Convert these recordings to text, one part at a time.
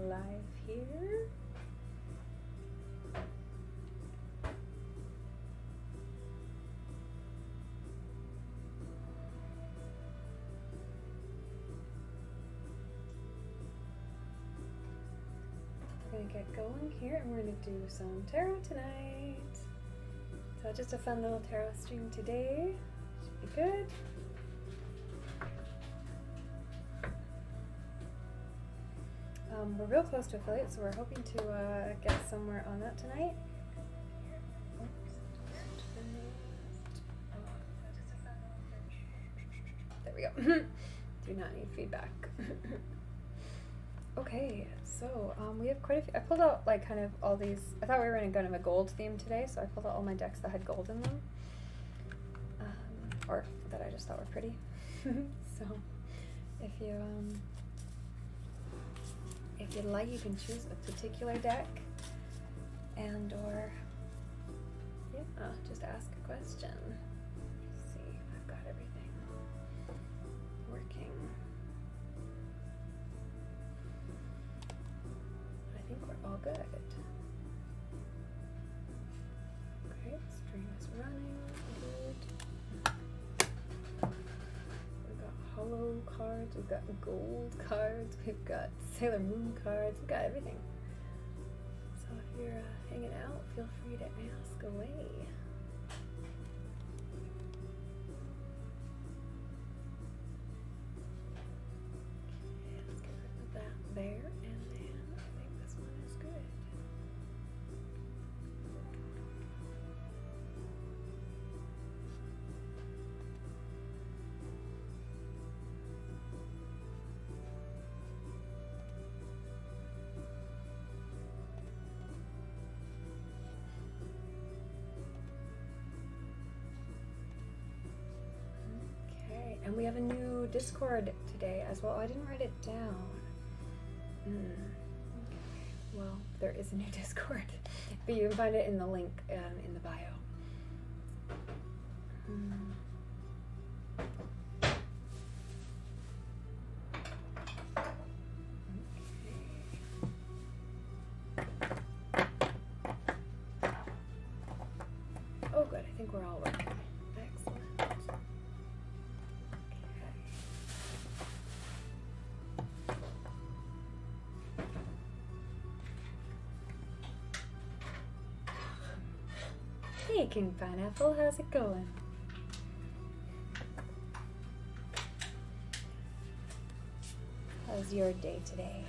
live here. We're gonna get going here and we're gonna do some tarot tonight. So just a fun little tarot stream today. Should be good. We're real close to affiliate, so we're hoping to get somewhere on that tonight. There we go. Do not need feedback. Okay, so we have quite a few. I pulled out like kind of all these. I thought we were in a kind of a gold theme today, so I pulled out all my decks that had gold in them, or that I just thought were pretty. So if you'd like, you can choose a particular deck, and or yeah, just ask a question. Let's see, I've got everything working. I think we're all good. Okay, stream is running. Good. We've got hollow cards, we've got gold cards, we've got Sailor Moon cards, we've got everything. So if you're hanging out, feel free to ask away. Okay, let's get rid of that there, and then I think this one is good. Okay, and we have a new Discord today as well. Oh, I didn't write it down. Okay. Well, there is a new Discord, but you can find it in the link in the bio. Oh, good. I think we're all working. Excellent. Hey, King Pineapple, how's it going? How's your day today?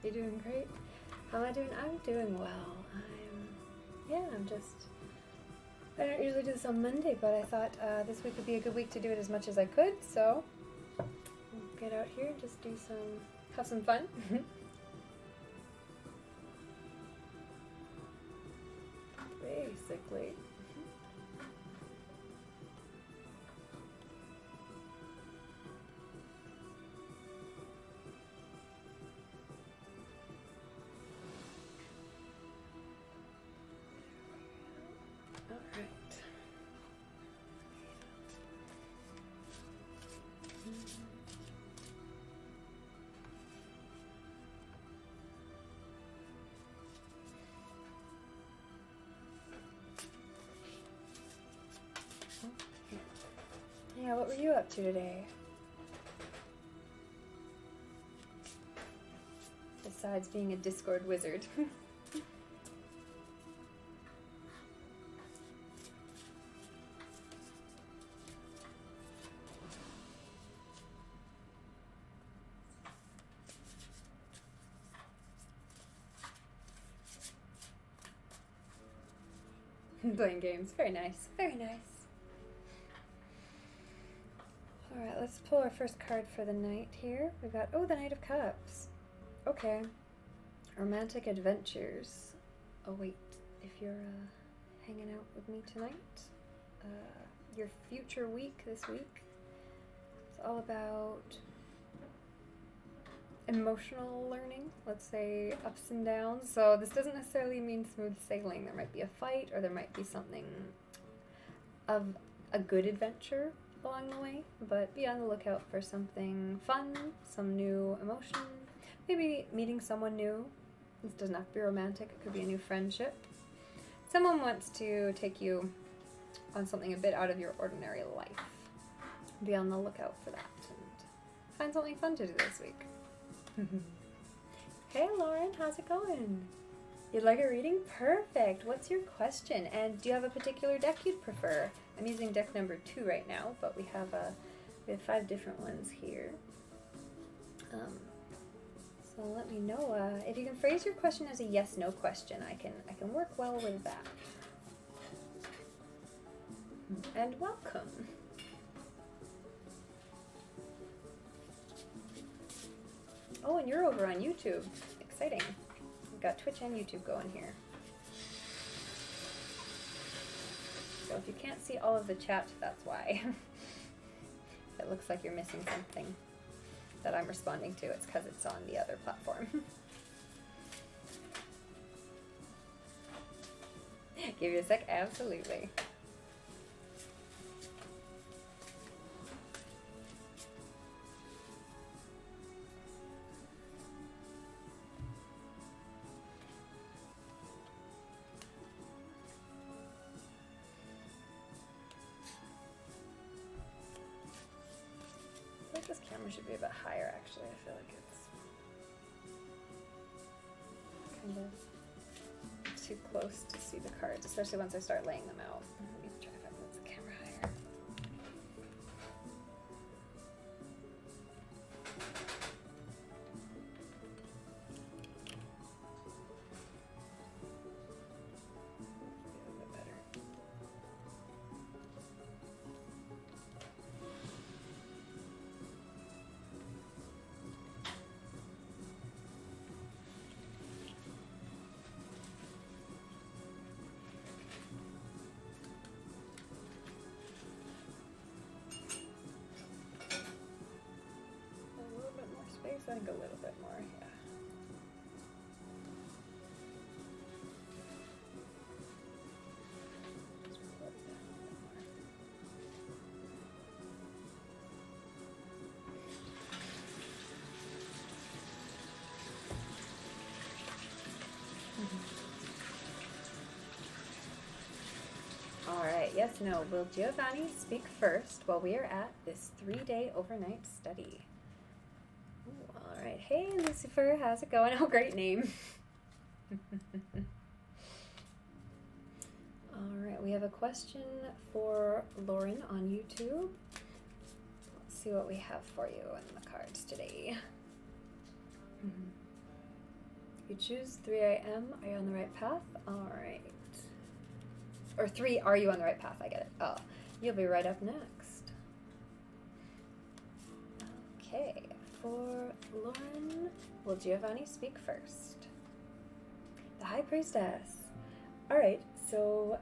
You doing great? How am I doing? I'm doing well. I don't usually do this on Monday, but I thought this week would be a good week to do it as much as I could, so we'll get out here and just have some fun. Basically. Yeah, what were you up to today? Besides being a Discord wizard. Playing games. Very nice. Very nice. Alright, let's pull our first card for the night here. We've got, oh, the Knight of Cups. Okay. Romantic adventures await if you're hanging out with me tonight. Your future week this week. It's all about emotional learning, let's say ups and downs. So this doesn't necessarily mean smooth sailing. There might be a fight, or there might be something of a good adventure along the way, but be on the lookout for something fun, some new emotion, maybe meeting someone new. This doesn't have to be romantic, it could be a new friendship. Someone wants to take you on something a bit out of your ordinary life. Be on the lookout for that and find something fun to do this week. Hey Lauren, how's it going? You'd like a reading? Perfect. What's your question? And do you have a particular deck you'd prefer? I'm using deck number 2 right now, but we have 5 different ones here. So let me know if you can phrase your question as a yes/no question. I can work well with that. And welcome. Oh, and you're over on YouTube. Exciting. We've got Twitch and YouTube going here. So if you can't see all of the chat, that's why. If it looks like you're missing something that I'm responding to, it's because it's on the other platform. Give you a sec? Absolutely. This camera should be a bit higher, actually. I feel like it's kind of too close to see the cards, especially once I start laying them out. Let me try if I can move the camera higher. A little bit better. I think a little bit more, yeah. Just pull it down a little more. All right, yes, no. Will Giovanni speak first while we are at this 3-day overnight study? All right, hey Lucifer, how's it going? Oh, great name. All right, we have a question for Lauren on YouTube. Let's see what we have for you in the cards today. You choose 3 a.m. Are you on the right path? All right. Or 3, are you on the right path? I get it. Oh, you'll be right up next. Okay. For Lauren, will Giovanni speak first? The High Priestess. Alright, so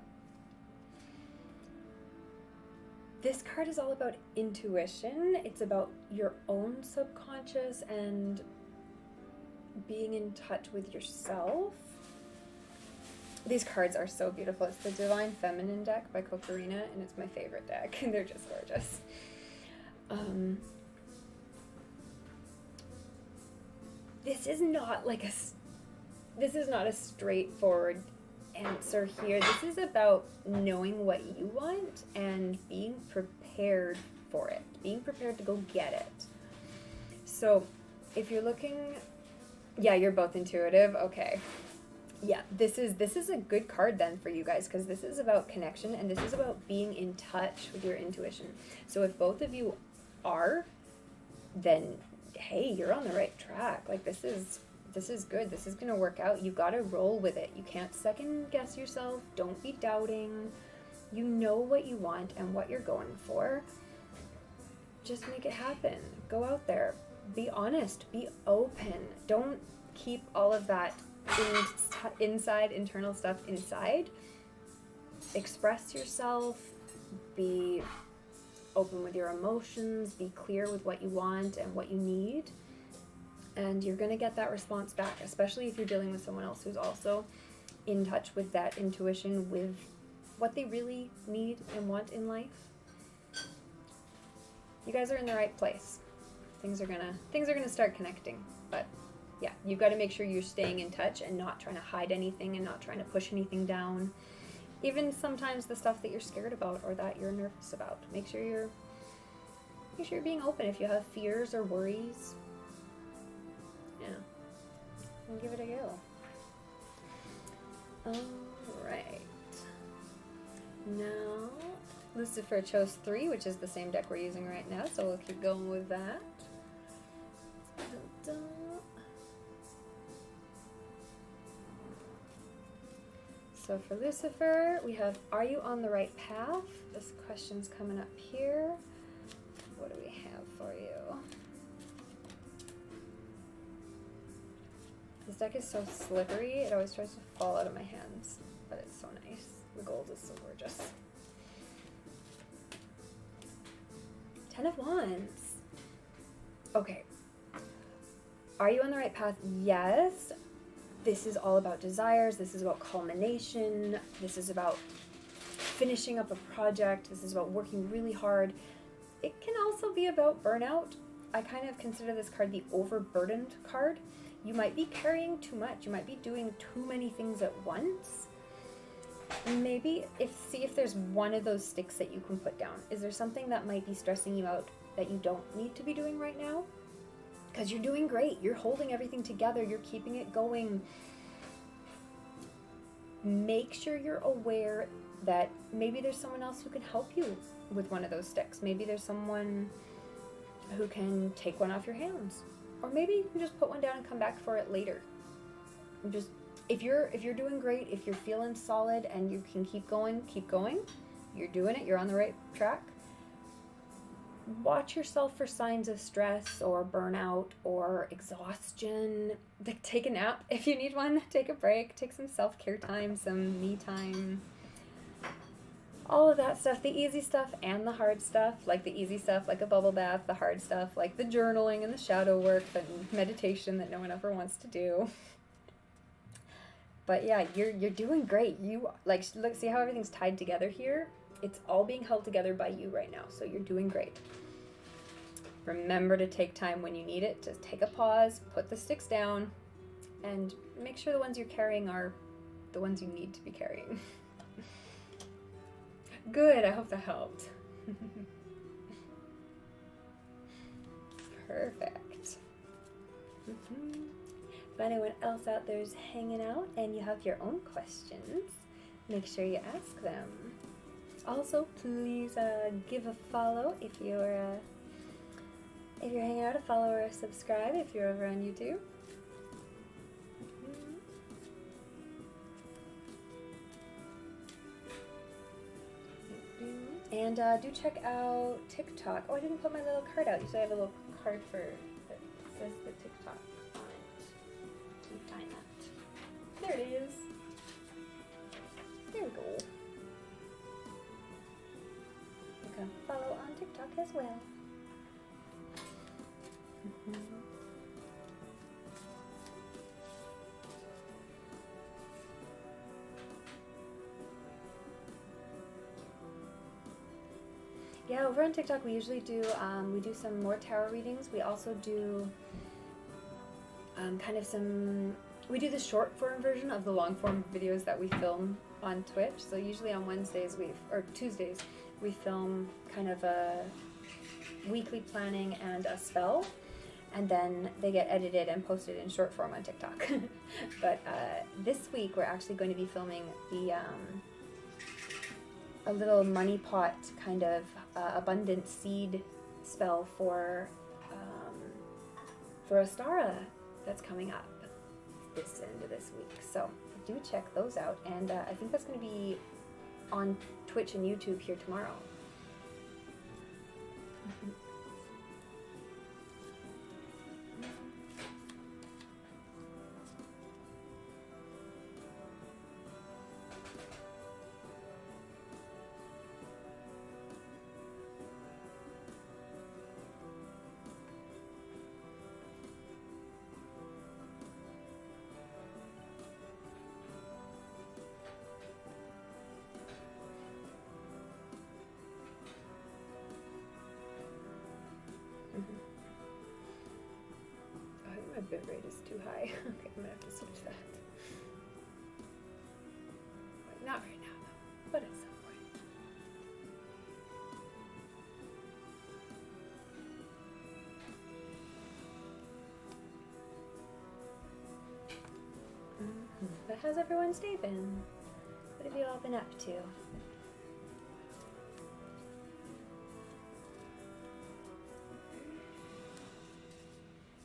this card is all about intuition. It's about your own subconscious and being in touch with yourself. These cards are so beautiful. It's the Divine Feminine deck by Kokorina, and it's my favorite deck. They're just gorgeous. This is not a straightforward answer here. This is about knowing what you want and being prepared for it, being prepared to go get it. So if you're looking, yeah, you're both intuitive. Okay. Yeah, this is a good card then for you guys, because this is about connection and this is about being in touch with your intuition. So if both of you are, then hey, you're on the right track. Like this is good. This is going to work out. You got to roll with it. You can't second guess yourself. Don't be doubting. You know what you want and what you're going for. just make it happen. Go out there. Be honest. Be open. Don't keep all of that inside, internal stuff inside. Express yourself. Be open with your emotions. Be clear with what you want and what you need. And you're going to get that response back, especially if you're dealing with someone else who's also in touch with that intuition, with what they really need and want in life. You guys are in the right place. Things are gonna start connecting. But yeah, you've got to make sure you're staying in touch and not trying to hide anything and not trying to push anything down. Even sometimes the stuff that you're scared about or that you're nervous about. Make sure you're being open if you have fears or worries. Yeah. And give it a go. Alright. Now, Lucifer chose 3, which is the same deck we're using right now, so we'll keep going with that. Dun-dun. So for Lucifer, we have, are you on the right path? This question's coming up here. What do we have for you? This deck is so slippery, it always tries to fall out of my hands, but it's so nice. The gold is so gorgeous. 10 of Wands. Okay. Are you on the right path? Yes. This is all about desires. This is about culmination. This is about finishing up a project. This is about working really hard. It can also be about burnout. I kind of consider this card the overburdened card. You might be carrying too much. You might be doing too many things at once. Maybe see if there's one of those sticks that you can put down. Is there something that might be stressing you out that you don't need to be doing right now? Because you're doing great. You're holding everything together. You're keeping it going. Make sure you're aware that maybe there's someone else who can help you with one of those sticks. Maybe there's someone who can take one off your hands. Or maybe you can just put one down and come back for it later. Just if you're doing great, if you're feeling solid and you can keep going, you're doing it, you're on the right track. Watch yourself for signs of stress or burnout or exhaustion. Take a nap if you need one. Take a break. Take some self-care time, some me time. All of that stuff, the easy stuff and the hard stuff. Like the easy stuff, like a bubble bath. The hard stuff, like the journaling and the shadow work and meditation that no one ever wants to do. But yeah, you're doing great. You look, see how everything's tied together here? It's all being held together by you right now, so you're doing great. Remember to take time when you need it, to take a pause, put the sticks down, and make sure the ones you're carrying are the ones you need to be carrying. Good, I hope that helped. Perfect. If anyone else out there is hanging out and you have your own questions, make sure you ask them. Also, please give a follow if you're hanging out. A follow or a subscribe if you're over on YouTube. And do check out TikTok. Oh, I didn't put my little card out. Usually I have a little card that says the TikTok on it. Can you find that? There it is. There we go. You can follow on TikTok as well. Yeah, over on TikTok we usually do some more tarot readings. We also do we do the short form version of the long form videos that we film on Twitch. So usually on Tuesdays we film kind of a weekly planning and a spell, and then they get edited and posted in short form on TikTok. But this week we're actually going to be filming a little money pot kind of abundant seed spell for Ostara that's coming up this end of this week. So do check those out, and I think that's going to be on Twitch and YouTube here tomorrow. bitrate is too high. Okay, I'm gonna have to switch that. Wait, not right now though, but at some point. But how's everyone's day been? What have you all been up to?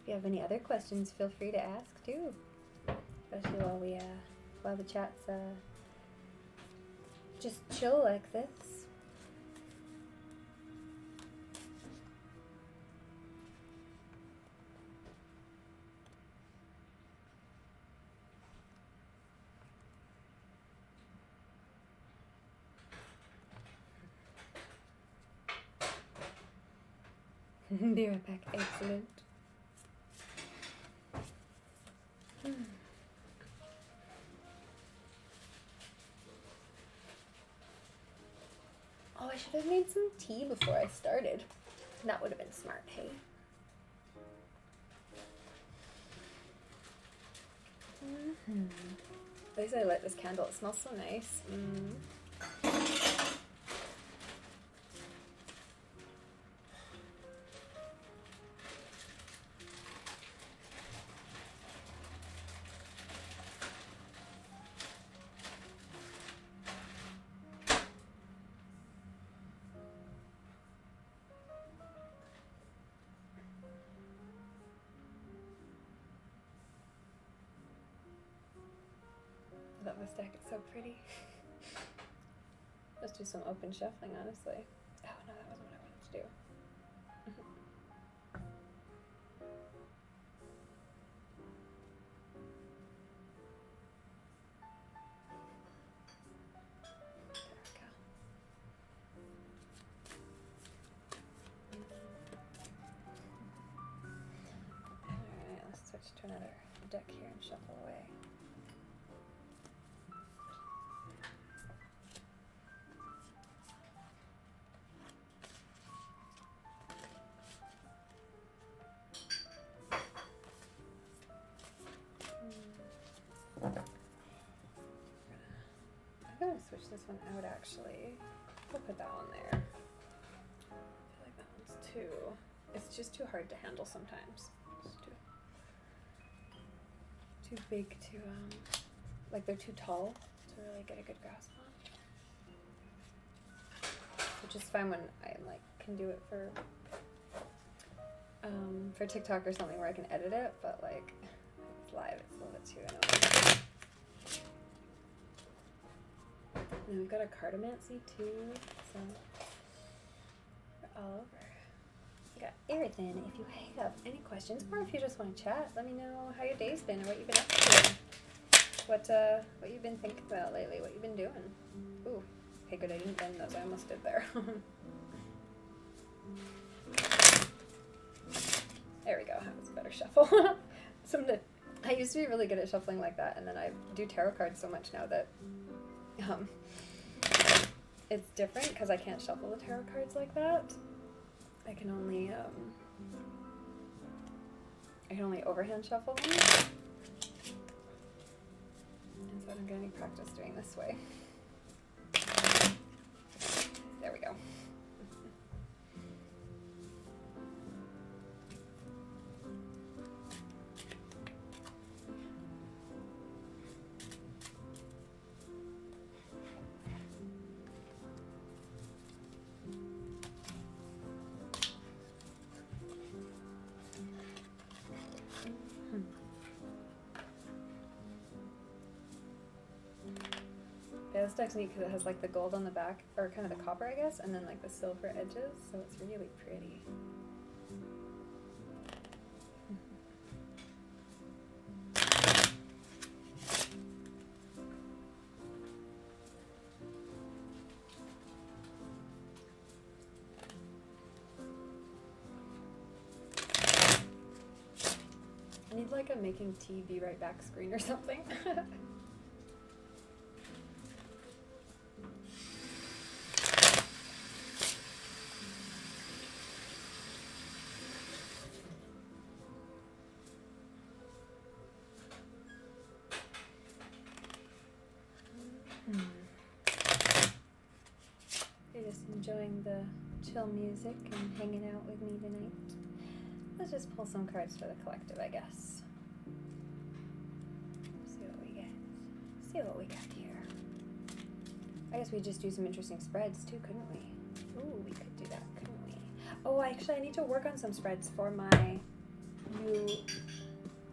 If you have any other questions, feel free to ask too. Especially while the chat's just chill like this. Be right back. Excellent. Oh, I should have made some tea before I started. That would have been smart, hey? At least I lit this candle. It smells so nice. I love this deck, it's so pretty. Let's do some open shuffling, honestly. Oh no, that wasn't what I wanted to do. There we go. Alright, let's switch to another deck here and shuffle away. I'm gonna switch this one out actually. We'll put that one there. I feel like that one's it's just too hard to handle sometimes. It's too big to, like they're too tall to really get a good grasp on. Which is fine when I can do it for TikTok or something where I can edit it, but like it's live, it's a little bit too annoying. And we've got a cartomancy too, so we're all over. We got everything. If you have any questions or if you just want to chat, let me know how your day's been or what you've been up to. What you've been thinking about lately, what you've been doing. Ooh, okay, good, I didn't bend those, I almost did there. There we go, that was a better shuffle. I used to be really good at shuffling like that, and then I do tarot cards so much now that it's different because I can't shuffle the tarot cards like that. I can only overhand shuffle them. And so I don't get any practice doing this way. There we go. Yeah, this deck's neat because it has like the gold on the back, or kind of the copper, I guess, and then like the silver edges, so it's really pretty. I need like a making tea, be right back screen or something. enjoying the chill music and hanging out with me tonight. Let's just pull some cards for the collective, I guess. See what we get. See what we got here. I guess we just do some interesting spreads too, couldn't we? Ooh, we could do that, couldn't we? Oh, actually, I need to work on some spreads for my new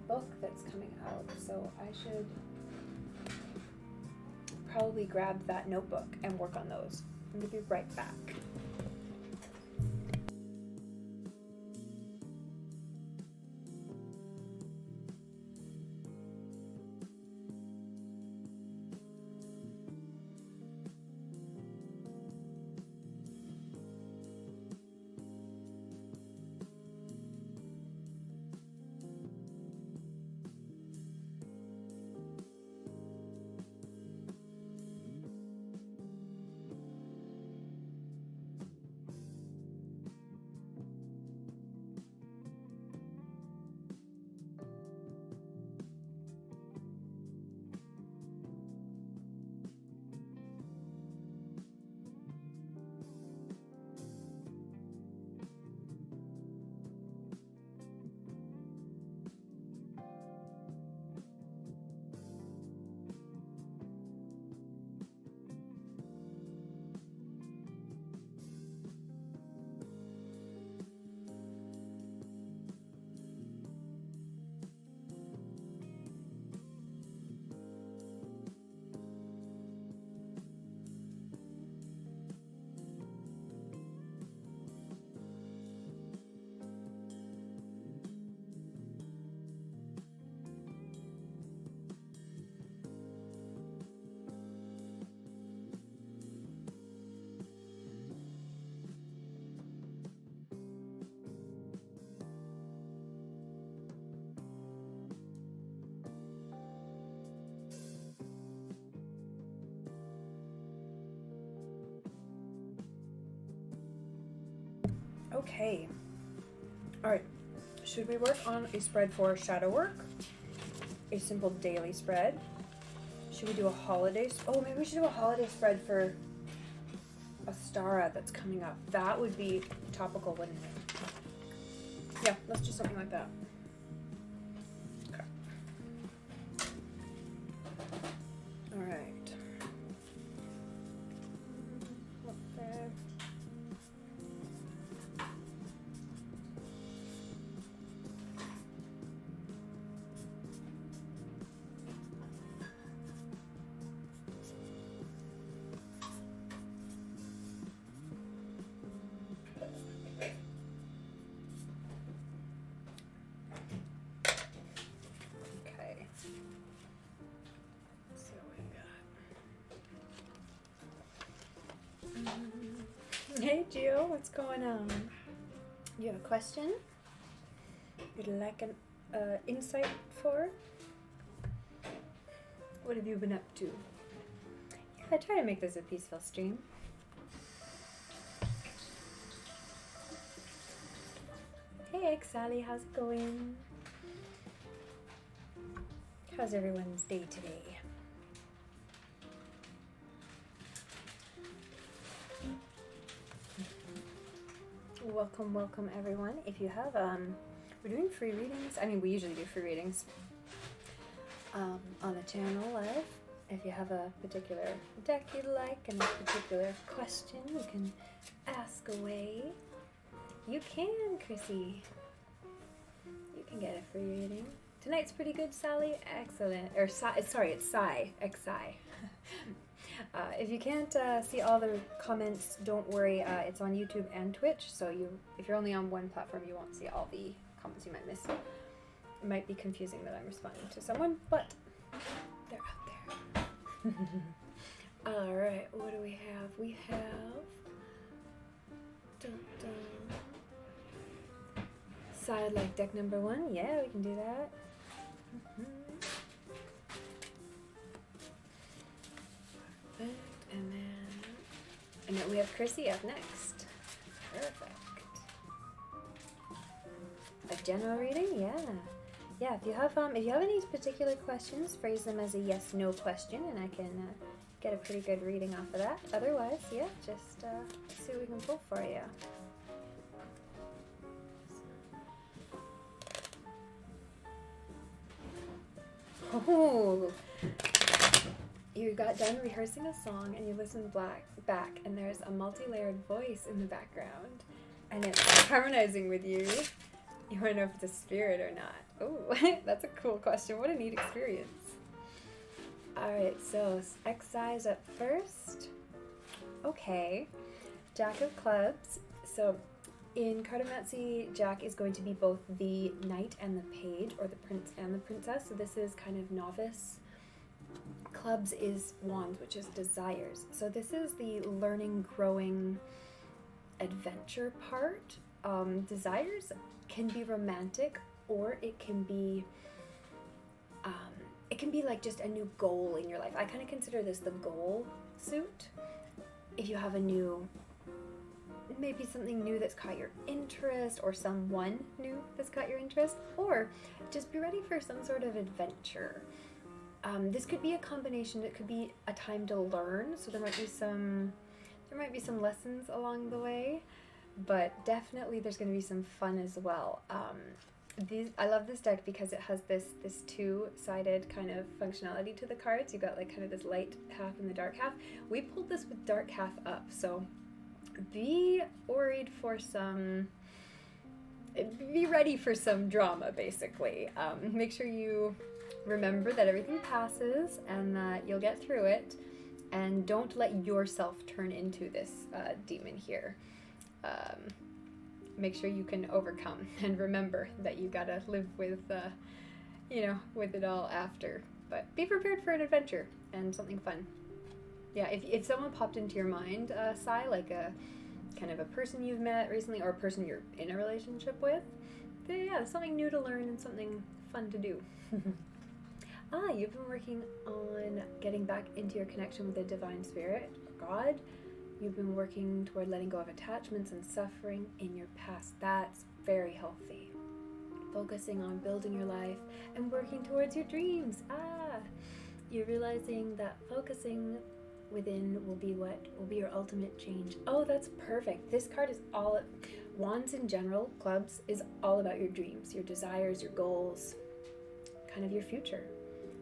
book that's coming out, so I should probably grab that notebook and work on those. I'm gonna be right back. Okay. Alright. Should we work on a spread for shadow work? A simple daily spread? Should we do a holiday? Oh, maybe we should do a holiday spread for Astara that's coming up. That would be topical, wouldn't it? Yeah, let's do something like that. Okay. Alright. Okay. Hey Gio, what's going on? You have a question? You'd like an insight for? What have you been up to? Yeah, I try to make this a peaceful stream. Hey Sally, how's it going? How's everyone's day today? Welcome, welcome everyone. If you have, we're doing free readings. I mean, we usually do free readings on the channel live. If you have a particular deck you'd like and a particular question, you can ask away. You can, Chrissy. You can get a free reading. Tonight's pretty good, Sally. Excellent. Or sorry, it's Sai. X-I. If you can't see all the comments, don't worry. It's on YouTube and Twitch, so if you're only on one platform, you won't see all the comments you might miss. It might be confusing that I'm responding to someone, but they're out there. All right, what do we have? We have side like deck number 1. Yeah, we can do that. And then we have Chrissy up next. Perfect. A general reading, yeah. Yeah, if you have any particular questions, phrase them as a yes/no question, and I can get a pretty good reading off of that. Otherwise, yeah, just see what we can pull for you. Oh, you got done rehearsing a song and you listened back and there's a multi-layered voice in the background and it's harmonizing with you. You want to know if it's a spirit or not. Oh, that's a cool question. What a neat experience. Alright, so X-Size up first. Okay, Jack of Clubs. So in Cartomancy, Jack is going to be both the knight and the page, or the prince and the princess. So this is kind of novice. Clubs is wands, which is desires. So this is the learning, growing, adventure part. Desires can be romantic, or it can be like just a new goal in your life. I kind of consider this the goal suit. If you have a new, maybe something new that's caught your interest, or someone new that's caught your interest, or just be ready for some sort of adventure. This could be a combination. It could be a time to learn, so there might be some lessons along the way, but definitely there's going to be some fun as well. I love this deck because it has this two-sided kind of functionality to the cards. You've got like kind of this light half and the dark half. We pulled this with dark half up, so be ready for some drama, basically. Make sure you remember that everything passes and that you'll get through it, and don't let yourself turn into this demon here. Make sure you can overcome, and remember that you gotta live with with it all after. But be prepared for an adventure and something fun. Yeah, if someone popped into your mind, Sai, like a kind of a person you've met recently, or a person you're in a relationship with, then yeah, something new to learn and something fun to do. You've been working on getting back into your connection with the divine spirit, God. You've been working toward letting go of attachments and suffering in your past. That's very healthy. Focusing on building your life and working towards your dreams. You're realizing that focusing within will be your ultimate change. Oh, that's perfect. This card is wands in general, clubs, is all about your dreams, your desires, your goals, kind of your future.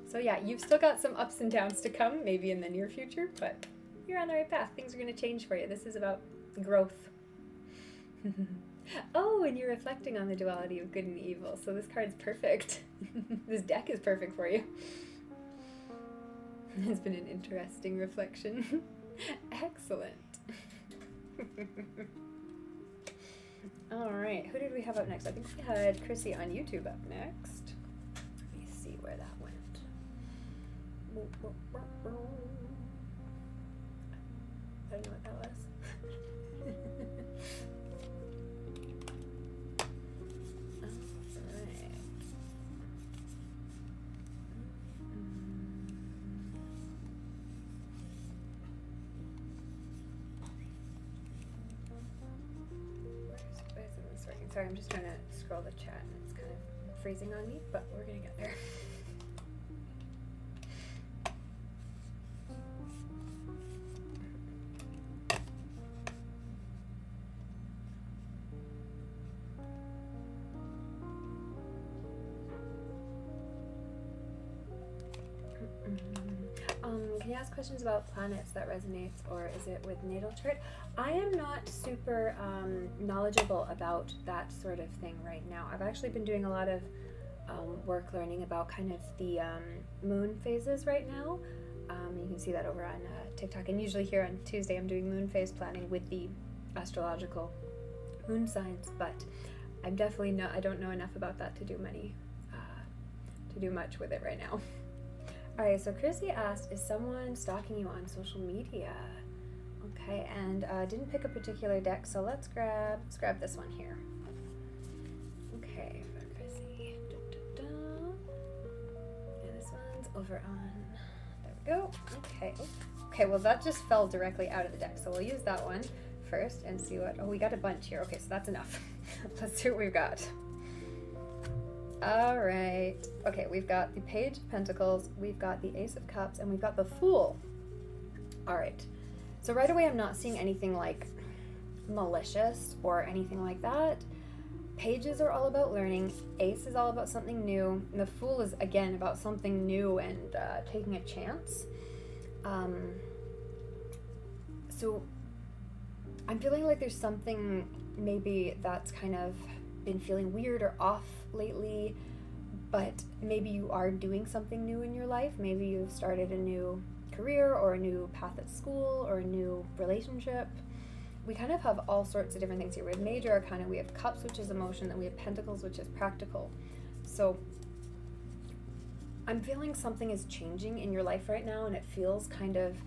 So yeah, you've still got some ups and downs to come, maybe in the near future, but you're on the right path. Things are going to change for you. This is about growth. Oh, and you're reflecting on the duality of good and evil, so this card's perfect. This deck is perfect for you. It's been an interesting reflection. Excellent. All right, who did we have up next? I think we had Chrissy on YouTube up next. Let me see where that went. I don't know what that was. Alright. Why isn't this working? Sorry, I'm just trying to scroll the chat and it's kind of freezing on me, but we're gonna get there. Can you ask questions about planets that resonates, or is it with natal chart? I am not super knowledgeable about that sort of thing right now. I've actually been doing a lot of work learning about kind of the moon phases right now. You can see that over on TikTok, and usually here on Tuesday I'm doing moon phase planning with the astrological moon signs, but I'm definitely not, I don't know enough about that to do much with it right now. Alright, so Chrissy asked, is someone stalking you on social media? Okay, and didn't pick a particular deck, so let's grab this one here. Okay, for Chrissy. And this one's over on, there we go. Okay, okay, well that just fell directly out of the deck, so we'll use that one first and see what, we got a bunch here. Okay, so that's enough. Let's see what we've got. All right. Okay, we've got the Page of Pentacles, we've got the Ace of Cups, and we've got the Fool. All right. So right away, I'm not seeing anything like malicious or anything like that. Pages are all about learning. Ace is all about something new. And the Fool is, again, about something new and taking a chance. So I'm feeling like there's something maybe that's kind of been feeling weird or off lately, but maybe you are doing something new in your life. Maybe you've started a new career or a new path at school or a new relationship. We kind of have all sorts of different things here. We have Major Arcana, we have Cups, which is emotion, and we have Pentacles, which is practical. So I'm feeling something is changing in your life right now, and it feels kind of,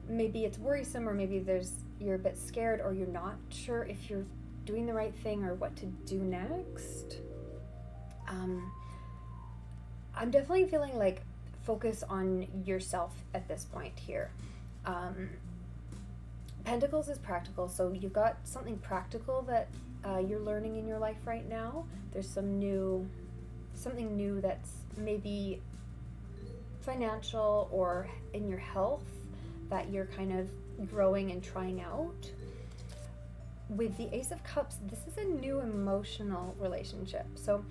maybe it's worrisome, or maybe you're a bit scared, or you're not sure if you're doing the right thing or what to do next. I'm definitely feeling like focus on yourself at this point here. Pentacles is practical, so you've got something practical that you're learning in your life right now. There's something new that's maybe financial or in your health that you're kind of growing and trying out. With the Ace of Cups, this is a new emotional relationship. So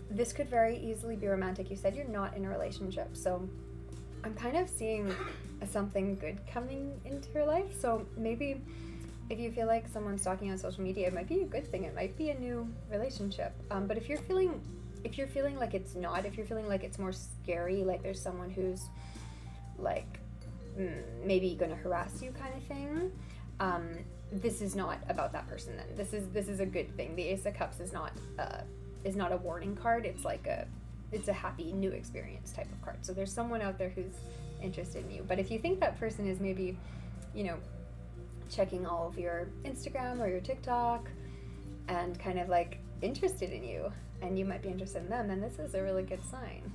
this could very easily be romantic. You said you're not in a relationship, so I'm kind of seeing something good coming into your life. So maybe if you feel like someone's talking on social media, it might be a good thing. It might be a new relationship. But if you're feeling like it's not, if you're feeling like it's more scary, like there's someone who's like maybe going to harass you kind of thing, this is not about that person then. This is a good thing. The Ace of Cups is not a warning card. It's like it's a happy new experience type of card. So there's someone out there who's interested in you. But if you think that person is maybe, checking all of your Instagram or your TikTok and kind of like interested in you, and you might be interested in them, then this is a really good sign.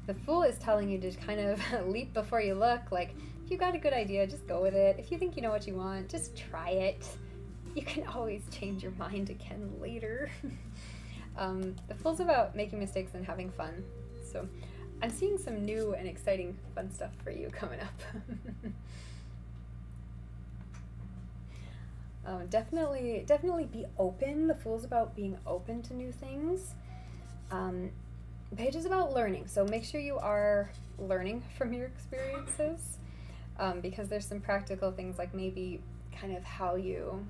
The Fool is telling you to kind of leap before you look. Like, if you got a good idea, just go with it. If you think you know what you want, just try it. You can always change your mind again later. The Fool's about making mistakes and having fun. So I'm seeing some new and exciting fun stuff for you coming up. Definitely be open. The Fool's about being open to new things. Page is about learning, so make sure you are learning from your experiences, because there's some practical things, like maybe kind of how you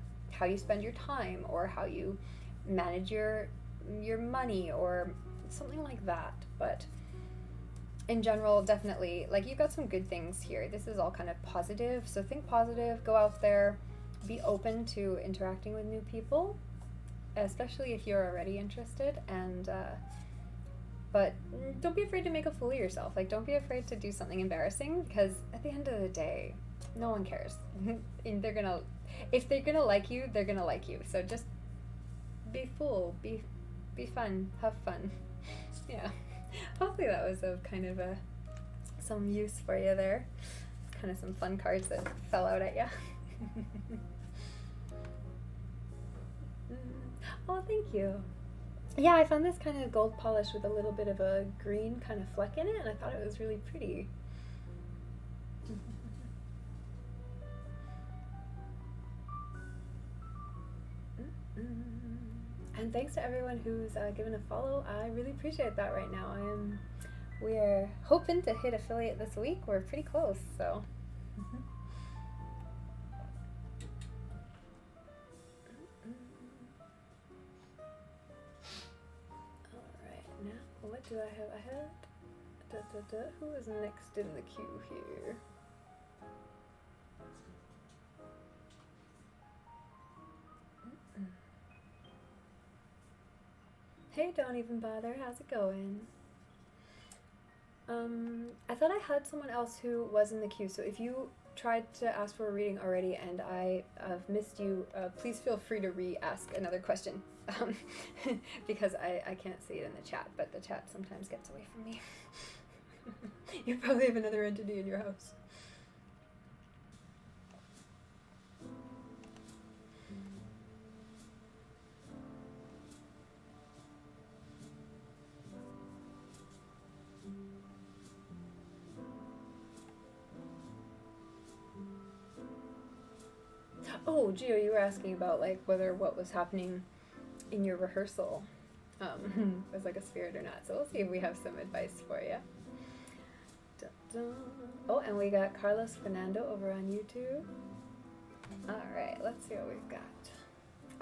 spend your time, or how you manage your money, or something like that. But in general, definitely, like, you've got some good things here. This is all kind of positive, so think positive, go out there, be open to interacting with new people, especially if you're already interested, and but don't be afraid to make a fool of yourself. Like, don't be afraid to do something embarrassing, because at the end of the day, no one cares. And if they're gonna like you, they're gonna like you. So just be fool, be fun, have fun. Yeah. Hopefully that was of kind of some use for you there. Kind of some fun cards that fell out at you. Oh, thank you. Yeah, I found this kind of gold polish with a little bit of a green kind of fleck in it, and I thought it was really pretty. And thanks to everyone who's given a follow. I really appreciate that right now. We are hoping to hit affiliate this week. We're pretty close, so. What do I have? I had who is next in the queue here? Hey, don't even bother. How's it going? I thought I had someone else who was in the queue, so if you tried to ask for a reading already and I have missed you, please feel free to re-ask another question, because I can't see it in the chat, but the chat sometimes gets away from me. You probably have another entity in your house. Oh, Gio, you were asking about like whether what was happening in your rehearsal was like a spirit or not. So we'll see if we have some advice for you. Dun, dun. Oh, and we got Carlos Fernando over on YouTube. All right, let's see what we've got.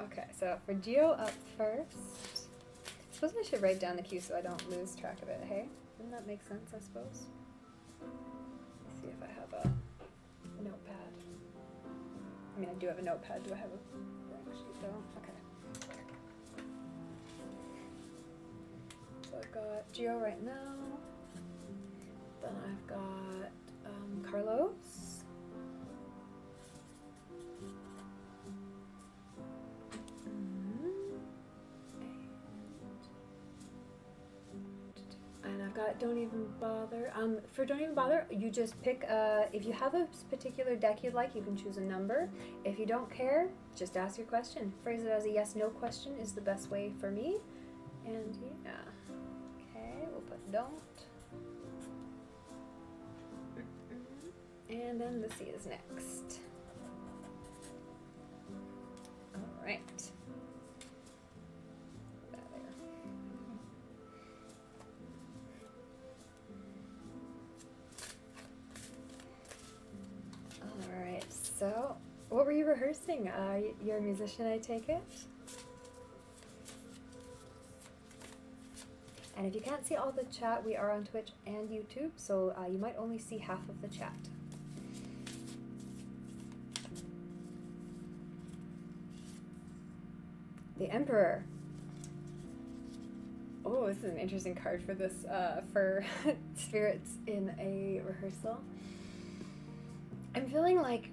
Okay, so for Gio up first. I suppose I should write down the cue so I don't lose track of it. Hey, wouldn't that make sense? I suppose. Let's see if I have a notepad. I mean, I do have a notepad. Do I have a blank sheet though? Okay. So I've got Gio right now. Then I've got Carlos. And I've got Don't Even Bother. For Don't Even Bother, you just pick, if you have a particular deck you'd like, you can choose a number. If you don't care, just ask your question. Phrase it as a yes-no question is the best way for me. And yeah. Okay, we'll put don't. And then the C is next. All right. All right. So, what were you rehearsing? You're a musician, I take it? And if you can't see all the chat, we are on Twitch and YouTube, so you might only see half of the chat. The Emperor. Oh, this is an interesting card for this, for spirits in a rehearsal. I'm feeling like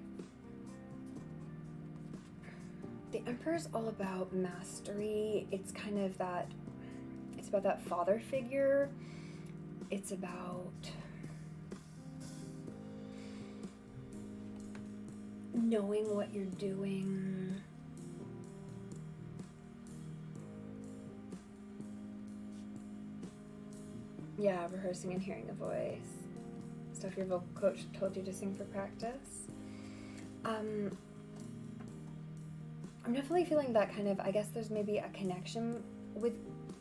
the Emperor's all about mastery. It's kind of that, it's about that father figure. It's about knowing what you're doing. Yeah, rehearsing and hearing a voice. Stuff your vocal coach told you to sing for practice. I'm definitely feeling that kind of, I guess there's maybe a connection with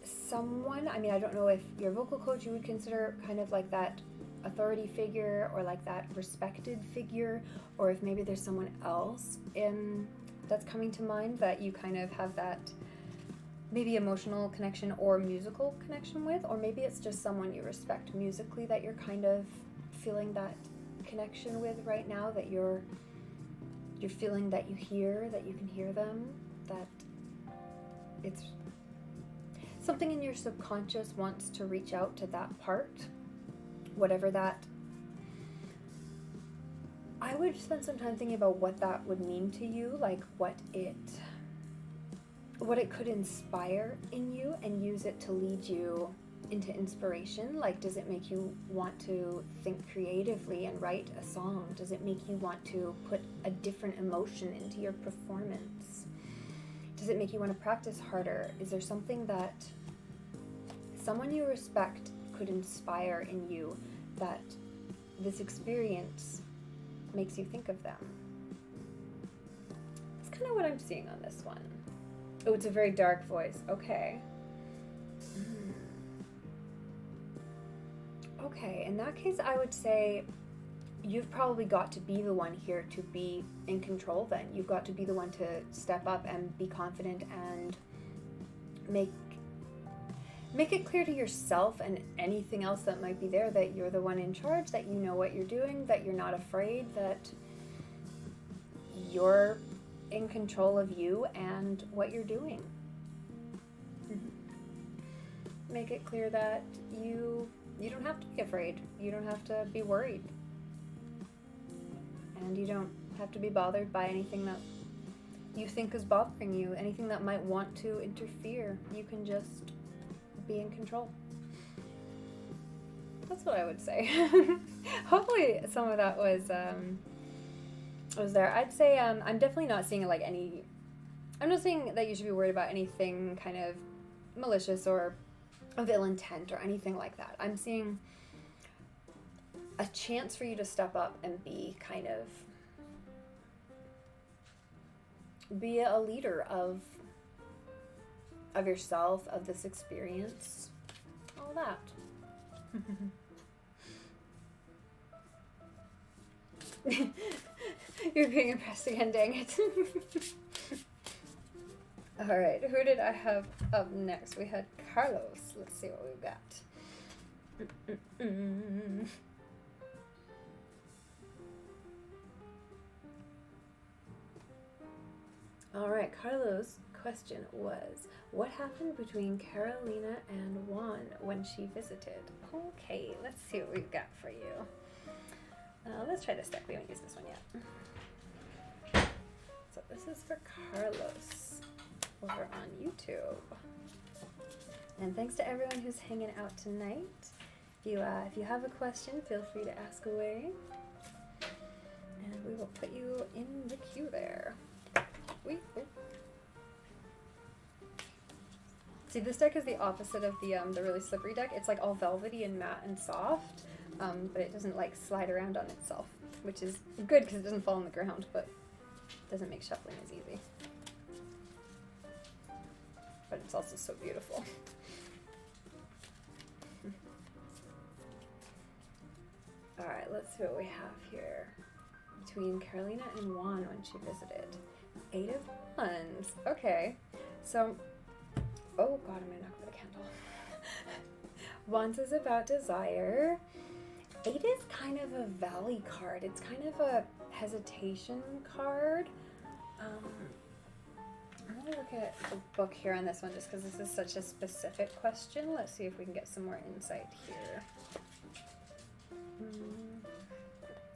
someone. I mean, I don't know if your vocal coach you would consider kind of like that authority figure or like that respected figure, or if maybe there's someone else that's coming to mind that you kind of have that maybe emotional connection or musical connection with, or maybe it's just someone you respect musically that you're kind of feeling that connection with right now, that you're feeling that you can hear them, that it's something in your subconscious wants to reach out to that part, whatever that. I would spend some time thinking about what that would mean to you, like what it could inspire in you and use it to lead you into inspiration. Like, does it make you want to think creatively and write a song? Does it make you want to put a different emotion into your performance? Does it make you want to practice harder? Is there something that someone you respect could inspire in you that this experience makes you think of them? That's kind of what I'm seeing on this one. Oh, it's a very dark voice. Okay. Okay, in that case, I would say you've probably got to be the one here to be in control then. You've got to be the one to step up and be confident and make it clear to yourself and anything else that might be there that you're the one in charge, that you know what you're doing, that you're not afraid, that you're in control of you and what you're doing. Make it clear that you don't have to be afraid. You don't have to be worried. And you don't have to be bothered by anything that you think is bothering you, anything that might want to interfere. You can just be in control. That's what I would say. Hopefully some of that was there. I'd say I'm definitely not seeing like I'm not saying that you should be worried about anything kind of malicious or of ill intent or anything like that. I'm seeing a chance for you to step up and be kind of be a leader of yourself, of this experience, all that. You're being impressed again, dang it. Alright, who did I have up next? We had Carlos. Let's see what we've got. Alright, Carlos' question was, what happened between Carolina and Juan when she visited? Okay, let's see what we've got for you. Let's try this deck. We haven't used this one yet. So this is for Carlos over on YouTube. And thanks to everyone who's hanging out tonight. If you have a question, feel free to ask away. And we will put you in the queue there. See, this deck is the opposite of the really slippery deck. It's like all velvety and matte and soft, but it doesn't like slide around on itself, which is good because it doesn't fall on the ground, but doesn't make shuffling as easy. But it's also so beautiful. Alright, let's see what we have here. Between Carolina and Juan when she visited. 8 of Wands. Okay. So, oh god, I'm gonna knock over the candle. Wands is about desire. 8 is kind of a valley card. It's kind of a hesitation card. I'm gonna look at the book here on this one just because this is such a specific question. Let's see if we can get some more insight here.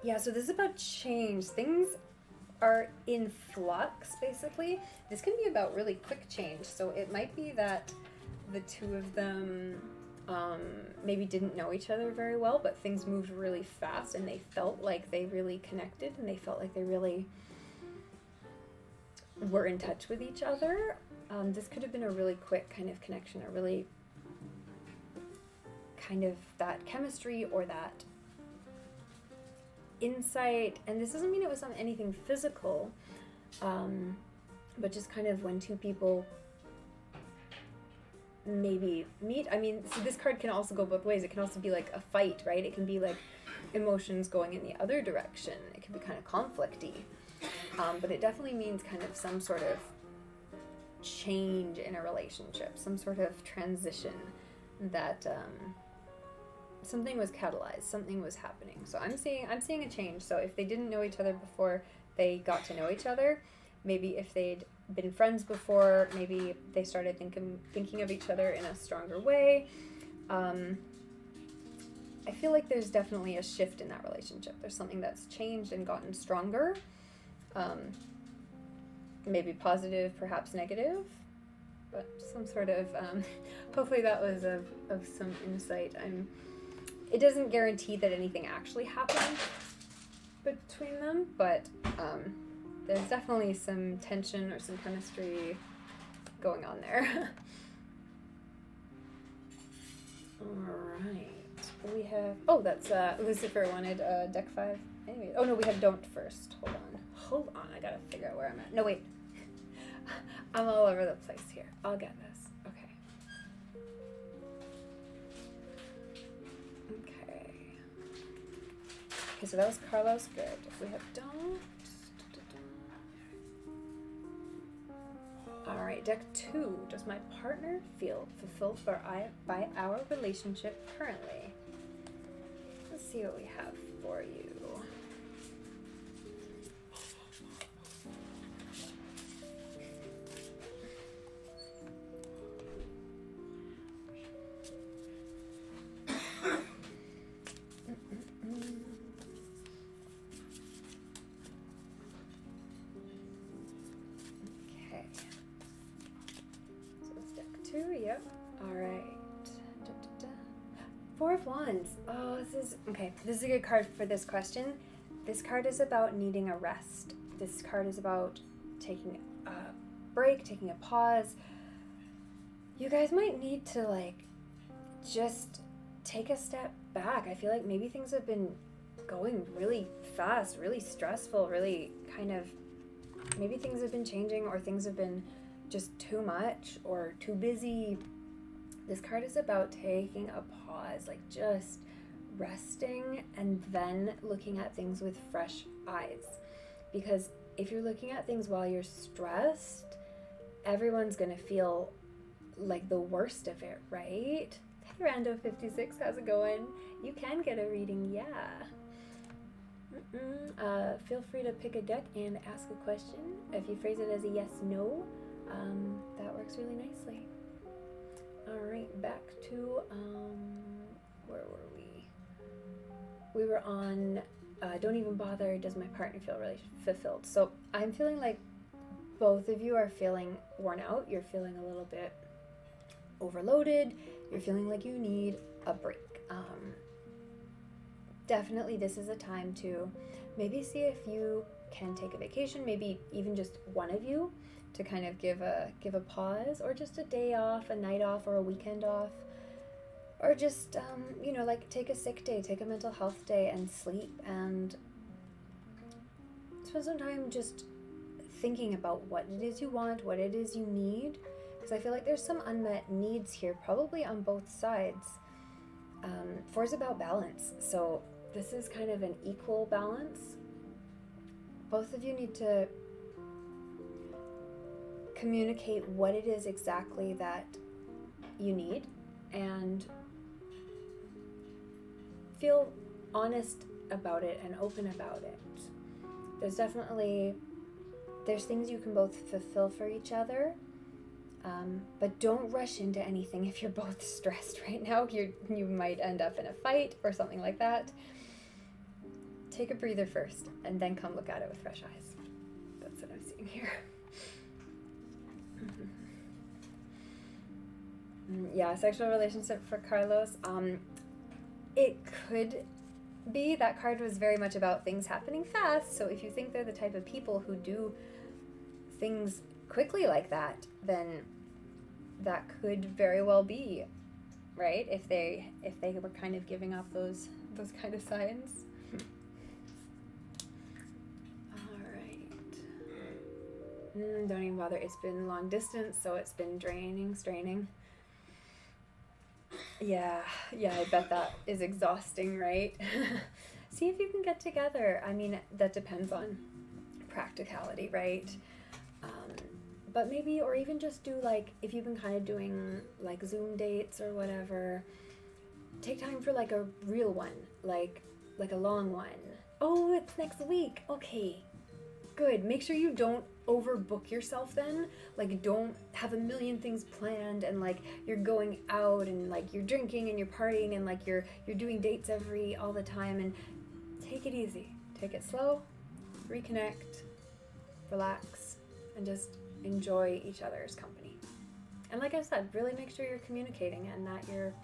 Yeah, so this is about change. Things are in flux, basically. This can be about really quick change. So it might be that the two of them maybe didn't know each other very well, but things moved really fast and they felt like they really connected and they felt like they really were in touch with each other. This could have been a really quick kind of connection, a really kind of that chemistry or that insight. And this doesn't mean it was on anything physical, but just kind of when two people maybe meet. I mean, so this card can also go both ways. It can also be like a fight, right? It can be like emotions going in the other direction. It can be kind of conflicty. But it definitely means kind of some sort of change in a relationship, some sort of transition that something was catalyzed, something was happening. So I'm seeing a change. So if they didn't know each other before they got to know each other, maybe if they'd been friends before, maybe they started thinking of each other in a stronger way. I feel like there's definitely a shift in that relationship. There's something that's changed and gotten stronger. Maybe positive, perhaps negative, but some sort of, hopefully that was of some insight. It doesn't guarantee that anything actually happened between them, but there's definitely some tension or some chemistry going on there. Alright, we have, oh, that's, Lucifer wanted deck 5. Anyway, oh no, we have Don't first. Hold on, I gotta figure out where I'm at. No, wait. I'm all over the place here. I'll get this. Okay. Okay, so that was Carlos. Good. We have Don't. Alright, deck 2. Does my partner feel fulfilled by our relationship currently? Let's see what we have for you. Yep. All right. Da, da, da. 4 of Wands. Oh, this is okay. This is a good card for this question. This card is about needing a rest. This card is about taking a break, taking a pause. You guys might need to like just take a step back. I feel like maybe things have been going really fast, really stressful, really kind of maybe things have been changing, or things have been just too much or too busy. This card is about taking a pause, like just resting and then looking at things with fresh eyes. Because if you're looking at things while you're stressed, everyone's gonna feel like the worst of it, right? Hey Rando56, how's it going? You can get a reading, yeah. Feel free to pick a deck and ask a question. If you phrase it as a yes, no, that works really nicely. Alright, back to, where were we? We were on, don't even bother, does my partner feel really fulfilled? So I'm feeling like both of you are feeling worn out. You're feeling a little bit overloaded. You're feeling like you need a break. Definitely this is a time to maybe see if you can take a vacation, maybe even just one of you, to kind of give a pause, or just a day off, a night off, or a weekend off, or just you know, like take a sick day, take a mental health day and sleep, and spend some time just thinking about what it is you want, what it is you need, because I feel like there's some unmet needs here, probably on both sides. Four is about balance, so this is kind of an equal balance. Both of you need to communicate what it is exactly that you need and feel honest about it and open about it. There's things you can both fulfill for each other, but don't rush into anything. If you're both stressed right now, you might end up in a fight or something like that. Take a breather first and then come look at it with fresh eyes. That's what I'm seeing here. Yeah, sexual relationship for Carlos. It could be that card was very much about things happening fast. So if you think they're the type of people who do things quickly like that, then that could very well be, right? If they were kind of giving off those kind of signs. All right. Don't even bother. It's been long distance, so it's been draining, straining. Yeah, I bet that is exhausting, right? See if you can get together. I mean, that depends on practicality, right? But maybe, or even just do, like, if you've been kind of doing like Zoom dates or whatever, take time for like a real one, like a long one. Oh, it's next week. Okay, good. Make sure you don't overbook yourself then. Like, don't have a million things planned and like you're going out and like you're drinking and you're partying and like you're doing dates all the time. And take it easy. Take it slow. Reconnect. Relax. And just enjoy each other's company. And like I said, really make sure you're communicating and that you're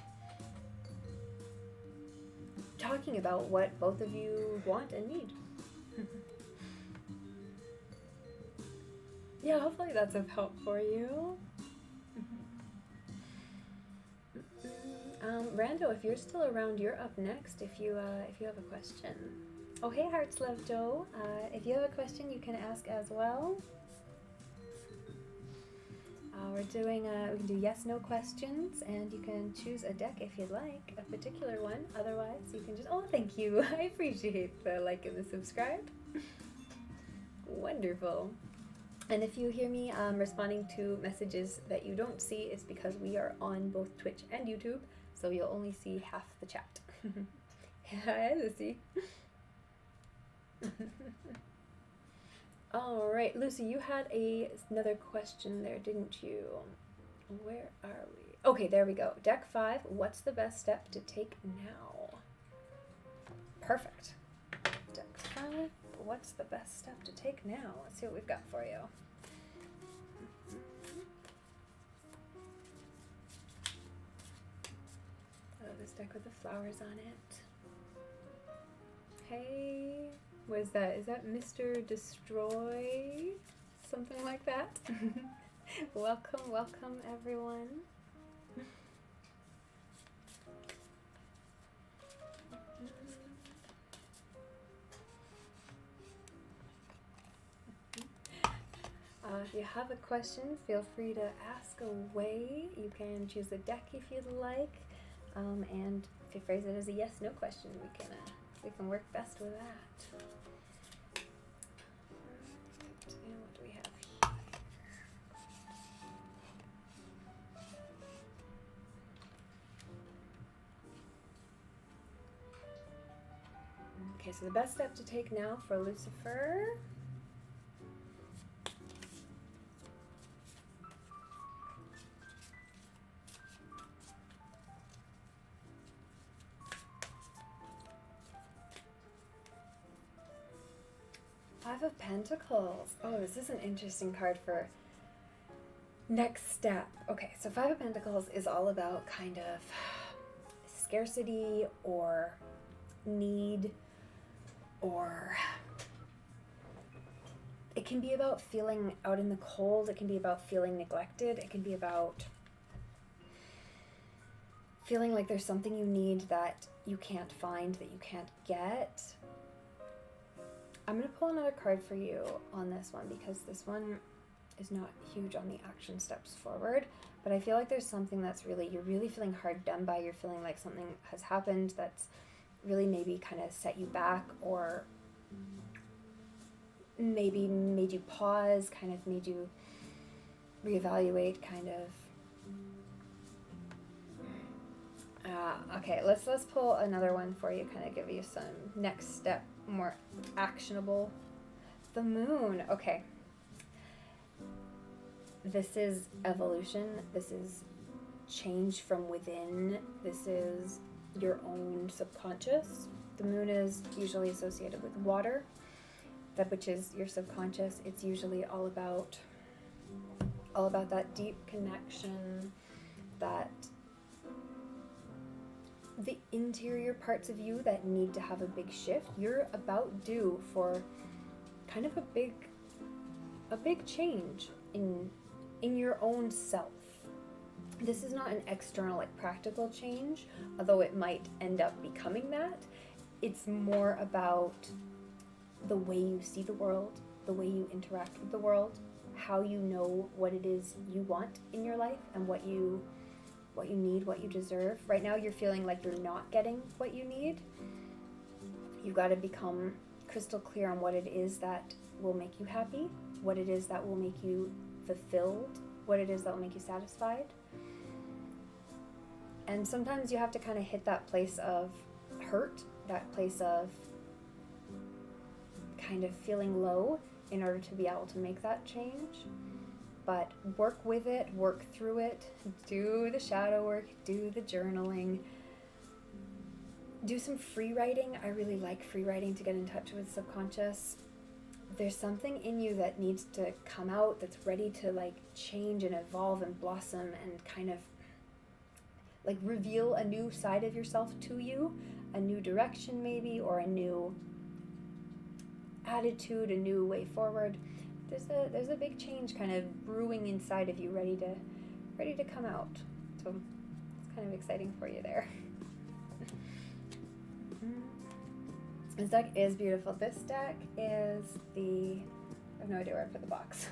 talking about what both of you want and need. Yeah, hopefully that's of help for you. Rando, if you're still around, you're up next if you have a question. Oh, hey, Hearts Love Joe. If you have a question, you can ask as well. We're doing, we can do yes, no questions, and you can choose a deck if you'd like, a particular one. Otherwise, you can just, oh, thank you. I appreciate the like and the subscribe. Wonderful. And if you hear me responding to messages that you don't see, it's because we are on both Twitch and YouTube, so you'll only see half the chat. Hi, Lucy. All right, Lucy, you had another question there, didn't you? Where are we? Okay, there we go. Deck 5, what's the best step to take now? Perfect. Deck 5, what's the best step to take now? Let's see what we've got for you. Oh, this deck with the flowers on it. Hey. What is that? Is that Mr. Destroy? Something like that? Welcome, welcome everyone. if you have a question, feel free to ask away. You can choose a deck if you'd like, and if you phrase it as a yes/no question, we can work best with that. And what do we have here? Okay, so the best step to take now for Lucifer. Five of Pentacles. Oh, this is an interesting card for next step. Okay, so Five of Pentacles is all about kind of scarcity or need, or it can be about feeling out in the cold. It can be about feeling neglected. It can be about feeling like there's something you need that you can't find, that you can't get. I'm going to pull another card for you on this one because this one is not huge on the action steps forward, but I feel like there's something that's really, you're really feeling hard done by. You're feeling like something has happened that's really maybe kind of set you back, or maybe made you pause, kind of made you reevaluate, kind of. Okay, let's pull another one for you, kind of give you some next step, more actionable. The Moon. Okay. This is evolution. This is change from within. This is your own subconscious. The Moon is usually associated with water, that which is your subconscious. It's usually all about that deep connection, that the interior parts of you that need to have a big shift. You're about due for kind of a big change in your own self. This is not an external, like practical change, although it might end up becoming that. It's more about the way you see the world, the way you interact with the world, how you know what it is you want in your life and what you need, what you deserve. Right now you're feeling like you're not getting what you need. You've got to become crystal clear on what it is that will make you happy, what it is that will make you fulfilled, what it is that will make you satisfied. And sometimes you have to kind of hit that place of hurt, that place of kind of feeling low in order to be able to make that change. But work with it, work through it, do the shadow work, do the journaling, do some free writing. I really like free writing to get in touch with subconscious. There's something in you that needs to come out, that's ready to like change and evolve and blossom and kind of like reveal a new side of yourself to you, a new direction maybe, or a new attitude, a new way forward. There's a big change kind of brewing inside of you, ready to come out. So it's kind of exciting for you there. This deck is beautiful. This deck is I have no idea where I put the box.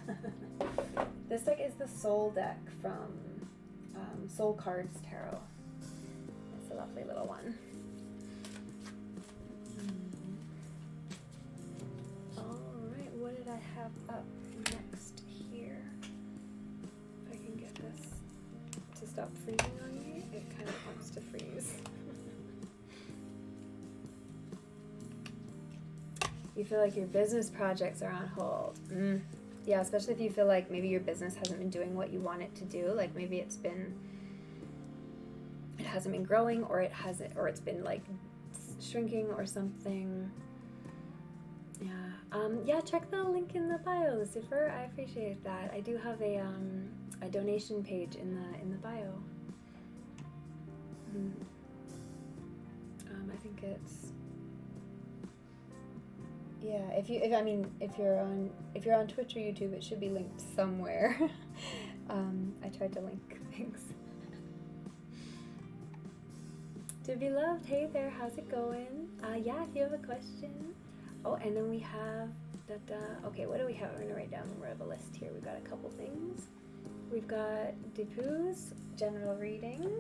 This deck is the Soul deck from Soul Cards Tarot. It's a lovely little one. Alright, what did I have up next here? If I can get this to stop freezing on me. It kind of wants to freeze. You feel like your business projects are on hold. Yeah, especially if you feel like maybe your business hasn't been doing what you want it to do. Like maybe it hasn't been growing, or it's been like shrinking or something. Yeah, check the link in the bio, Lucifer. I appreciate that. I do have a donation page in the bio. I think it's, yeah. If you're on Twitch or YouTube, it should be linked somewhere. I tried to link things. To be loved. Hey there, how's it going? Yeah, if you have a question. Oh, and then we have Okay, what do we have? I'm gonna write down more of a list here. We've got a couple things. We've got Deepu's general reading.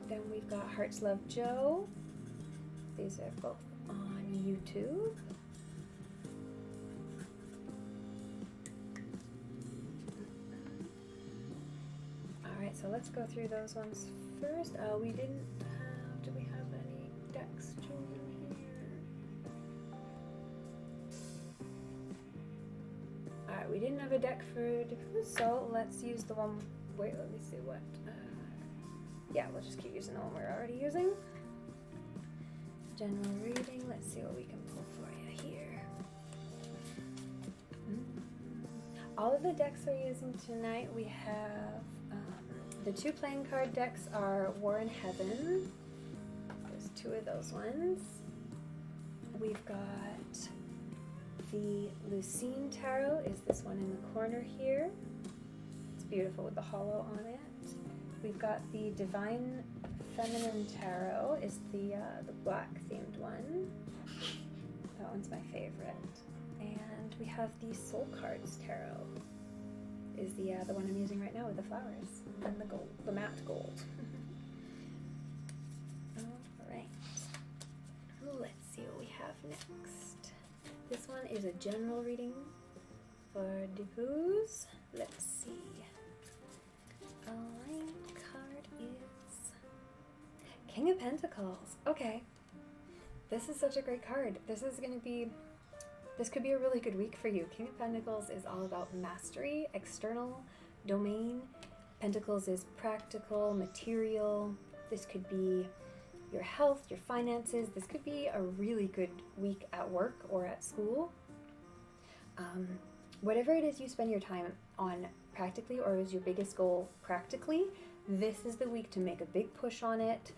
Then we've got Hearts Love Joe. These are both on YouTube. Alright, so let's go through those ones first. We didn't have, do we have any decks chosen here? Alright, we didn't have a deck for Deepu, so let's use the one, wait, let me see what, yeah, we'll just keep using the one we're already using. General reading, let's see what we can pull for you here. All of the decks we're using tonight, we have the 2 playing card decks are War in Heaven. There's 2 of those ones. We've got the Lucine Tarot, is this one in the corner here. It's beautiful with the hollow on it. We've got the Divine Feminine Tarot, is the black themed one. That one's my favorite. And we have the Soul Cards Tarot, is the one I'm using right now with the flowers and the gold, the matte gold. Alright, let's see what we have next. This one is a general reading for Deepu's. Let's see. Alright, card is King of Pentacles. Okay, this is such a great card. This could be a really good week for you. King of Pentacles is all about mastery, external domain. Pentacles is practical, material. This could be your health, your finances. This could be a really good week at work or at school. Whatever it is you spend your time on practically, or is your biggest goal practically, this is the week to make a big push on it.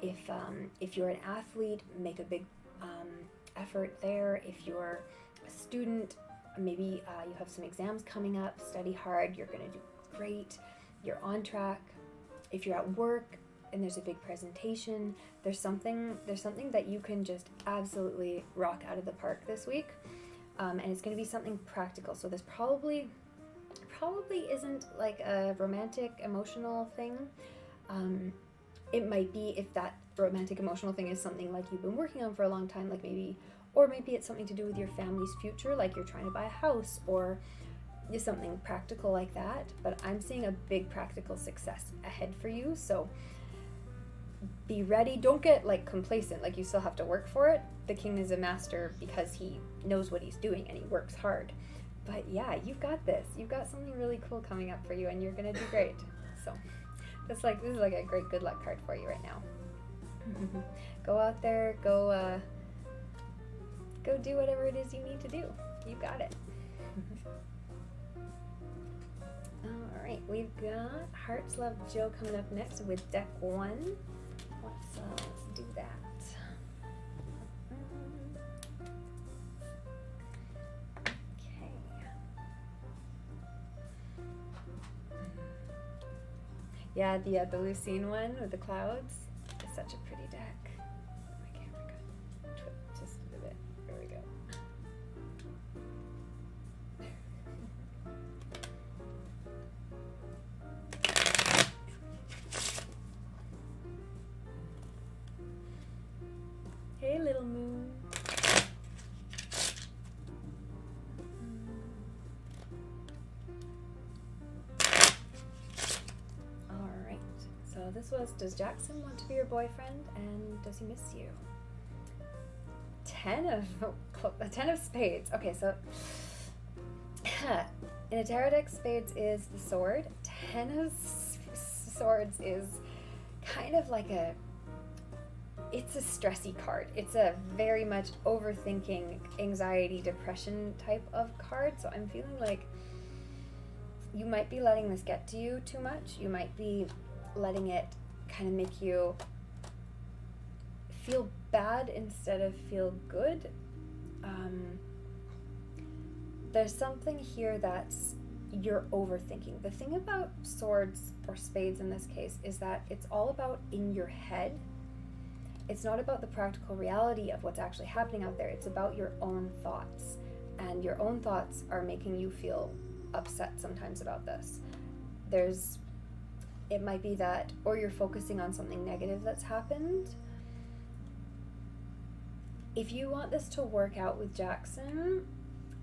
If you're an athlete, make a big effort there. If you're a student, maybe you have some exams coming up, study hard, you're going to do great, you're on track. If you're at work and there's a big presentation, there's something that you can just absolutely rock out of the park this week, and it's going to be something practical. So this probably isn't like a romantic emotional thing. It might be if that romantic emotional thing is something like you've been working on for a long time, like maybe it's something to do with your family's future, like you're trying to buy a house, or something practical like that. But I'm seeing a big practical success ahead for you, so be ready. Don't get like complacent, like you still have to work for it. The king is a master because he knows what he's doing and he works hard. But yeah, you've got this. You've got something really cool coming up for you, and you're gonna do great. So this is like a great good luck card for you right now. Go out there, go do whatever it is you need to do. You got it. Alright, we've got Hearts Love Joe coming up next with deck 1. Let's do that. Okay. Yeah, the Lucine one with the clouds is such a pretty deck. My camera got twisted just a bit. There we go. Hey, little moon. Alright, so this was, does Jackson want to be your boyfriend, and does he miss you? 10 of spades. Okay, so in a tarot deck, spades is the sword. 10 of swords is kind of like it's a stressy card. It's a very much overthinking, anxiety, depression type of card. So I'm feeling like you might be letting this get to you too much. You might be letting it kind of make you feel bad instead of feel good. There's something here that's you're overthinking. The thing about swords or spades in this case is that it's all about in your head. it's not about the practical reality of what's actually happening out there. It's about your own thoughts. And your own thoughts are making you feel upset sometimes about this. It might be that, or you're focusing on something negative that's happened. If you want this to work out with Jackson,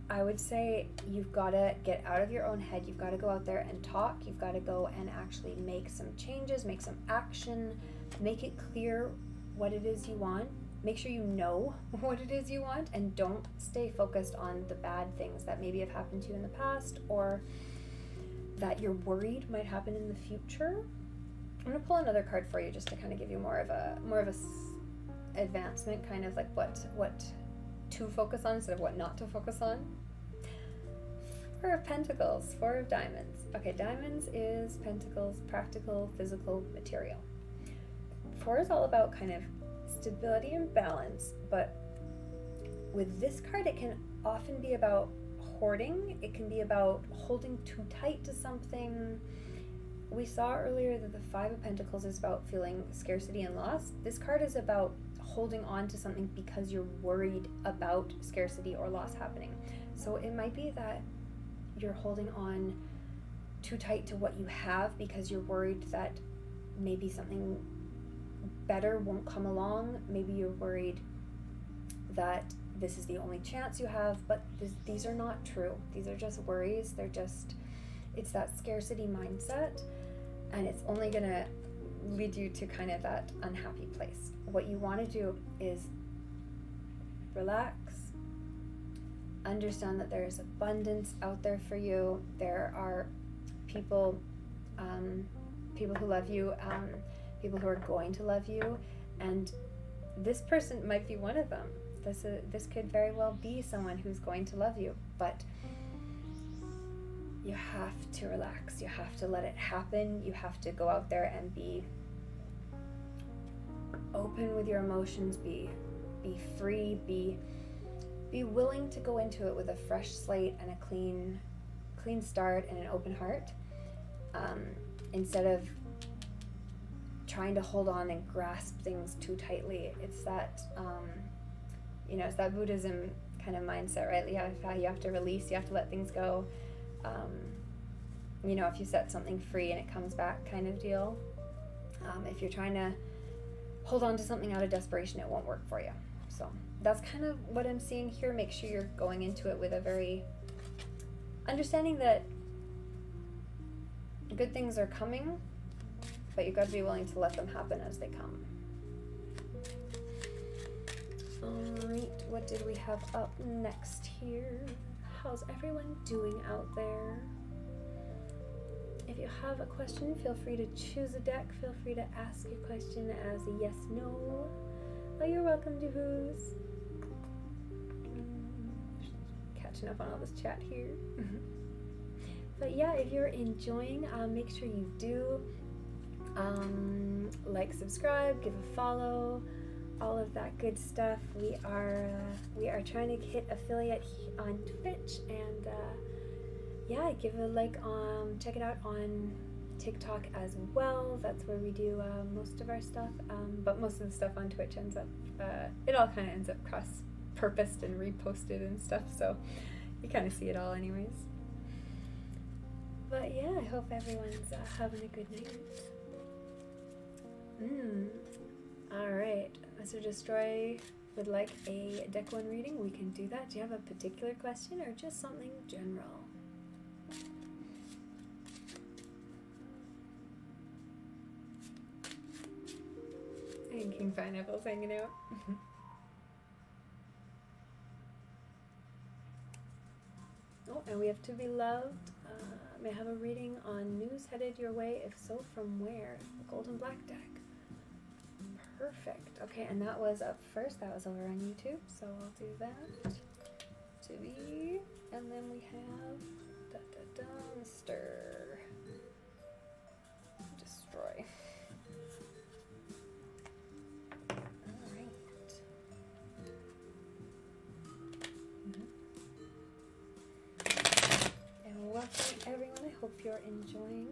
I would say you've got to get out of your own head. You've got to go out there and talk. You've got to go and actually make some changes, make some action, make it clear what it is you want. Make sure you know what it is you want, and don't stay focused on the bad things that maybe have happened to you in the past or that you're worried might happen in the future. I'm going to pull another card for you just to kind of give you more of a advancement, kind of like what to focus on instead of what not to focus on. Four of Pentacles, Four of Diamonds. Okay, Diamonds is Pentacles, practical, physical, material. Four is all about kind of stability and balance, but with this card it can often be about hoarding. It can be about holding too tight to something. We saw earlier that the Five of Pentacles is about feeling scarcity and loss. This card is about holding on to something because you're worried about scarcity or loss happening. So it might be that you're holding on too tight to what you have because you're worried that maybe something better won't come along. Maybe you're worried that this is the only chance you have, but these are not true. These are just worries. It's that scarcity mindset, and it's only gonna lead you to kind of that unhappy place. What you want to do is relax, understand that there is abundance out there for you. There are people who love you, people who are going to love you, and this person might be one of them. This could very well be someone who's going to love you, but you have to relax. You have to let it happen. You have to go out there and be open with your emotions, be free, be willing to go into it with a fresh slate and a clean start and an open heart, instead of trying to hold on and grasp things too tightly. It's that it's that Buddhism kind of mindset, right? You have to release, you have to let things go. If you set something free and it comes back kind of deal. If you're trying to hold on to something out of desperation, it won't work for you. So that's kind of what I'm seeing here. Make sure you're going into it with a very understanding that good things are coming, but you've got to be willing to let them happen as they come. Alright, what did we have up next here? How's everyone doing out there? If you have a question, feel free to choose a deck. Feel free to ask your question as a yes, no. Oh, you're welcome, Juhus. Catching up on all this chat here. But yeah, if you're enjoying, make sure you do like, subscribe, give a follow, all of that good stuff. We are trying to hit affiliate on Twitch, and give a like. Check it out on TikTok as well. That's where we do most of our stuff. But most of the stuff on Twitch ends up it all kind of ends up cross-purposed and reposted and stuff. So you kind of see it all, anyways. But yeah, I hope everyone's having a good night. Alright, Mr. Destroy would like a deck 1 reading. We can do that. Do you have a particular question or just something general? And King Pineapple's hanging out. Oh, and we have To Be Loved. May I have a reading on news headed your way? If so, from where? The Golden Black deck. Perfect. Okay, and that was up first. That was over on YouTube, so I'll do that. To be, and then we have Mr. Destroy. All right. And welcome everyone. I hope you're enjoying.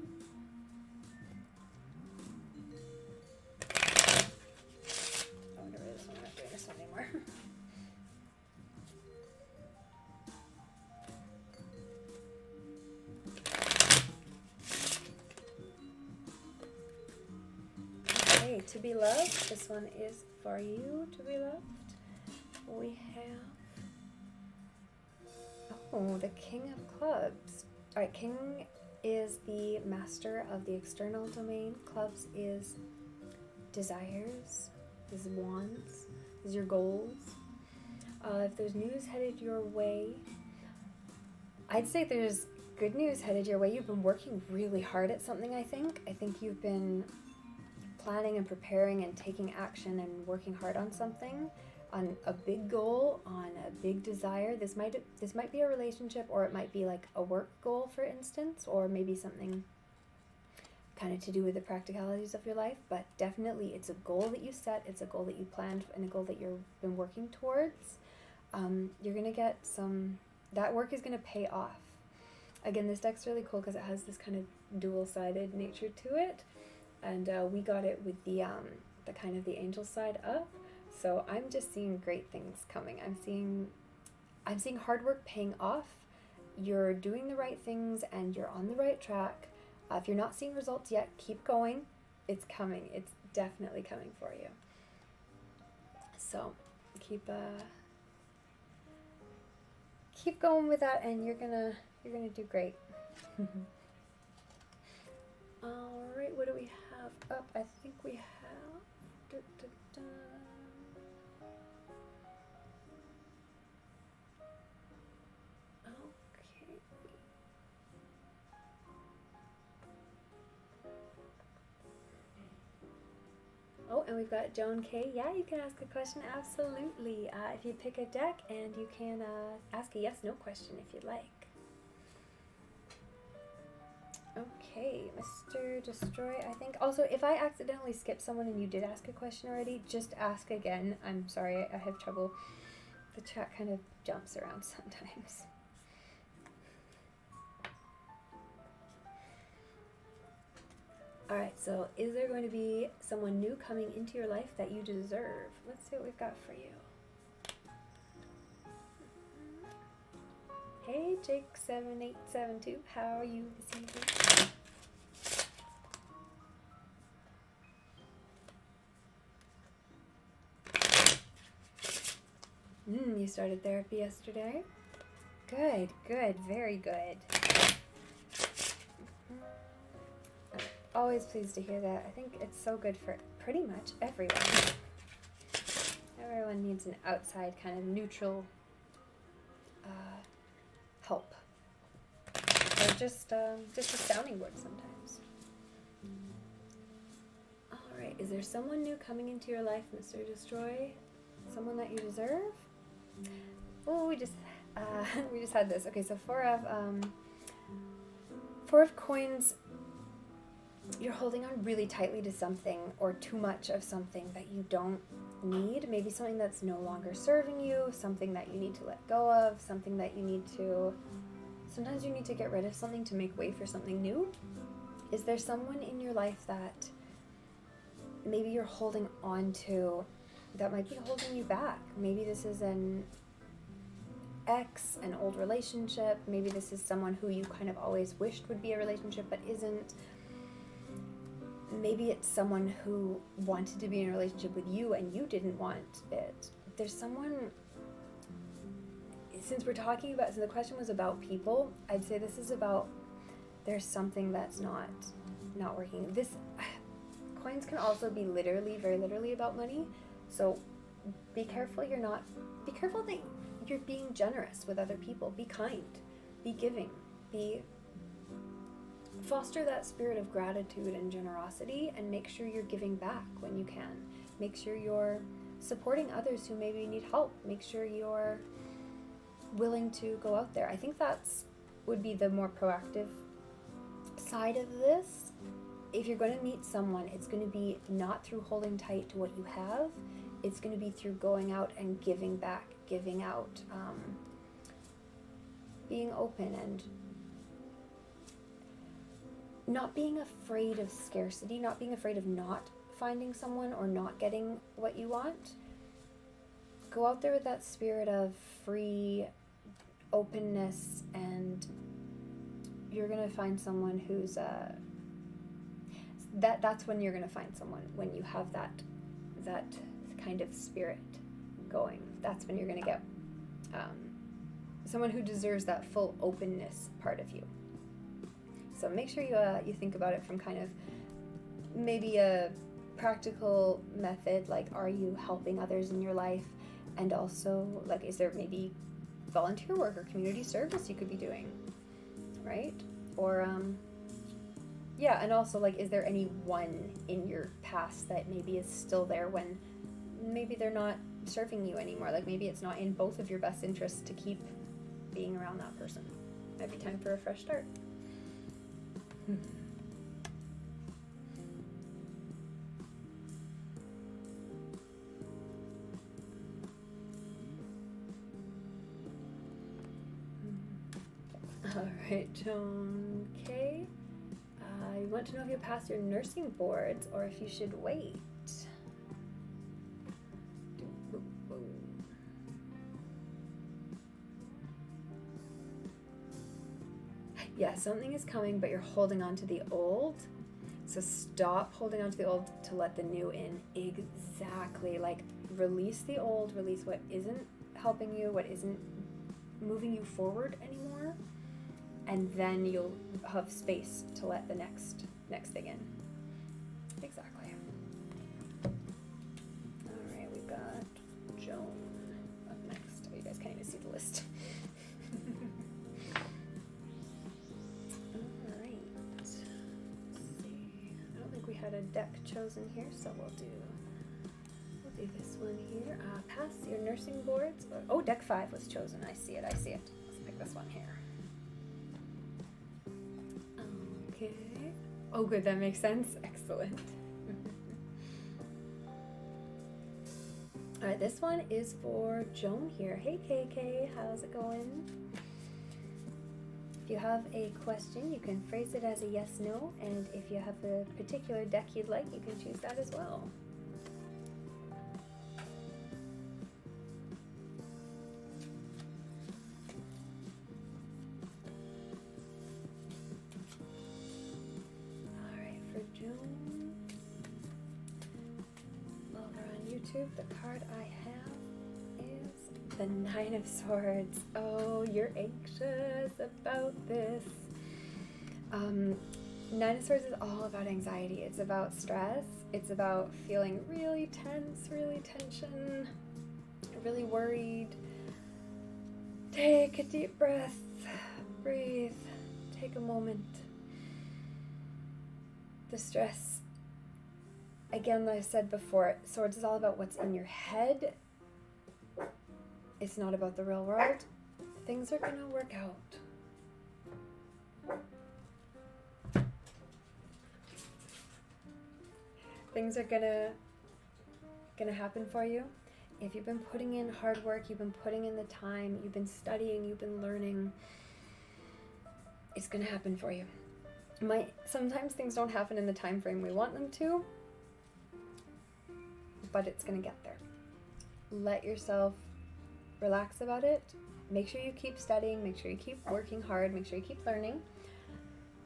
to be loved. This one is for you to be loved. We have, the King of Clubs. All right, King is the master of the external domain. Clubs is desires, is wants, is your goals. If there's news headed your way, I'd say there's good news headed your way. You've been working really hard at something, I think. I think you've been planning and preparing and taking action and working hard on something, on a big goal, on a big desire. This might be a relationship, or it might be like a work goal, for instance, or maybe something kind of to do with the practicalities of your life. But definitely it's a goal that you set, it's a goal that you planned, and a goal that you've been working towards. You're going to get that work is going to pay off. Again, this deck's really cool because it has this kind of dual-sided nature to it, and we got it with the kind of the angel side up. So I'm just seeing great things coming. I'm seeing hard work paying off. You're doing the right things and you're on the right track. If you're not seeing results yet, keep going. It's coming. It's definitely coming for you. So keep going with that, and you're gonna do great. All right, what do we have up? I think we have. Okay. Oh, and we've got Joan K. Yeah, you can ask a question, absolutely. If you pick a deck, and you can ask a yes/no question if you'd like. Okay, Mr. Destroy, I think. Also, if I accidentally skip someone and you did ask a question already, just ask again. I'm sorry, I have trouble. The chat kind of jumps around sometimes. Alright, so is there going to be someone new coming into your life that you deserve? Let's see what we've got for you. Hey, Jake7872, how are you this evening? You started therapy yesterday? Good, very good. I'm always pleased to hear that. I think it's so good for pretty much everyone. Everyone needs an outside kind of neutral help. Or just a sounding board sometimes. Alright, is there someone new coming into your life, Mr. Destroy? Someone that you deserve? Oh, we just had this. Okay, so four of coins. You're holding on really tightly to something, or too much of something that you don't need. Maybe something that's no longer serving you, something that you need to let go of, something that you need to... Sometimes you need to get rid of something to make way for something new. Is there someone in your life that maybe you're holding on to that might be holding you back? Maybe this is an ex, an old relationship. Maybe this is someone who you kind of always wished would be a relationship but isn't. Maybe it's someone who wanted to be in a relationship with you and you didn't want it. There's someone, since we're talking about, so the question was about people, I'd say this is about, there's something that's not working. This, coins can also be very literally about money. So be careful be careful that you're being generous with other people. Be kind, be giving, foster that spirit of gratitude and generosity, and make sure you're giving back when you can. Make sure you're supporting others who maybe need help. Make sure you're willing to go out there. I think that's would be the more proactive side of this. If you're going to meet someone, it's going to be not through holding tight to what you have. It's going to be through going out and giving back, giving out, being open, and not being afraid of scarcity, not being afraid of not finding someone or not getting what you want. Go out there with that spirit of free openness, and you're going to find someone who's that's when you're going to find someone, when you have that kind of spirit going. That's when you're going to get someone who deserves that full openness part of you. So make sure you think about it from kind of maybe a practical method, like, are you helping others in your life? And also, like, is there maybe volunteer work or community service you could be doing, right? Or yeah, and also, like, is there anyone in your past that maybe is still there when maybe they're not serving you anymore? Like, maybe it's not in both of your best interests to keep being around that person. Might be time for a fresh start. All right, Joan K. You want to know if you passed your nursing boards or if you should wait. Yeah, something is coming, but you're holding on to the old. So stop holding on to the old to let the new in. Exactly. Like, release the old, release what isn't helping you, what isn't moving you forward anymore. And then you'll have space to let the next thing in. Exactly. All right, we've got Joan up next. Oh, you guys can't even see the list. All right. Let's see. I don't think we had a deck chosen here, so we'll do this one here. Pass your nursing boards. Oh, deck 5 was chosen. I see it. Let's pick this one here. Okay. Oh, good. That makes sense. Excellent. All right. This one is for Joan here. Hey, KK. How's it going? If you have a question, you can phrase it as a yes, no. And if you have a particular deck you'd like, you can choose that as well. The card I have is the Nine of Swords. Oh, you're anxious about this. Nine of Swords is all about anxiety. It's about stress. It's about feeling really tense, really tension, really worried. Take a deep breath. Breathe. Take a moment. The stress, again, like I said before, Swords is all about what's in your head. It's not about the real world. Things are gonna work out. Things are gonna happen for you. If you've been putting in hard work, you've been putting in the time, you've been studying, you've been learning, it's gonna happen for you. Sometimes things don't happen in the time frame we want them to, but it's gonna get there. Let yourself relax about it. Make sure you keep studying, make sure you keep working hard, make sure you keep learning.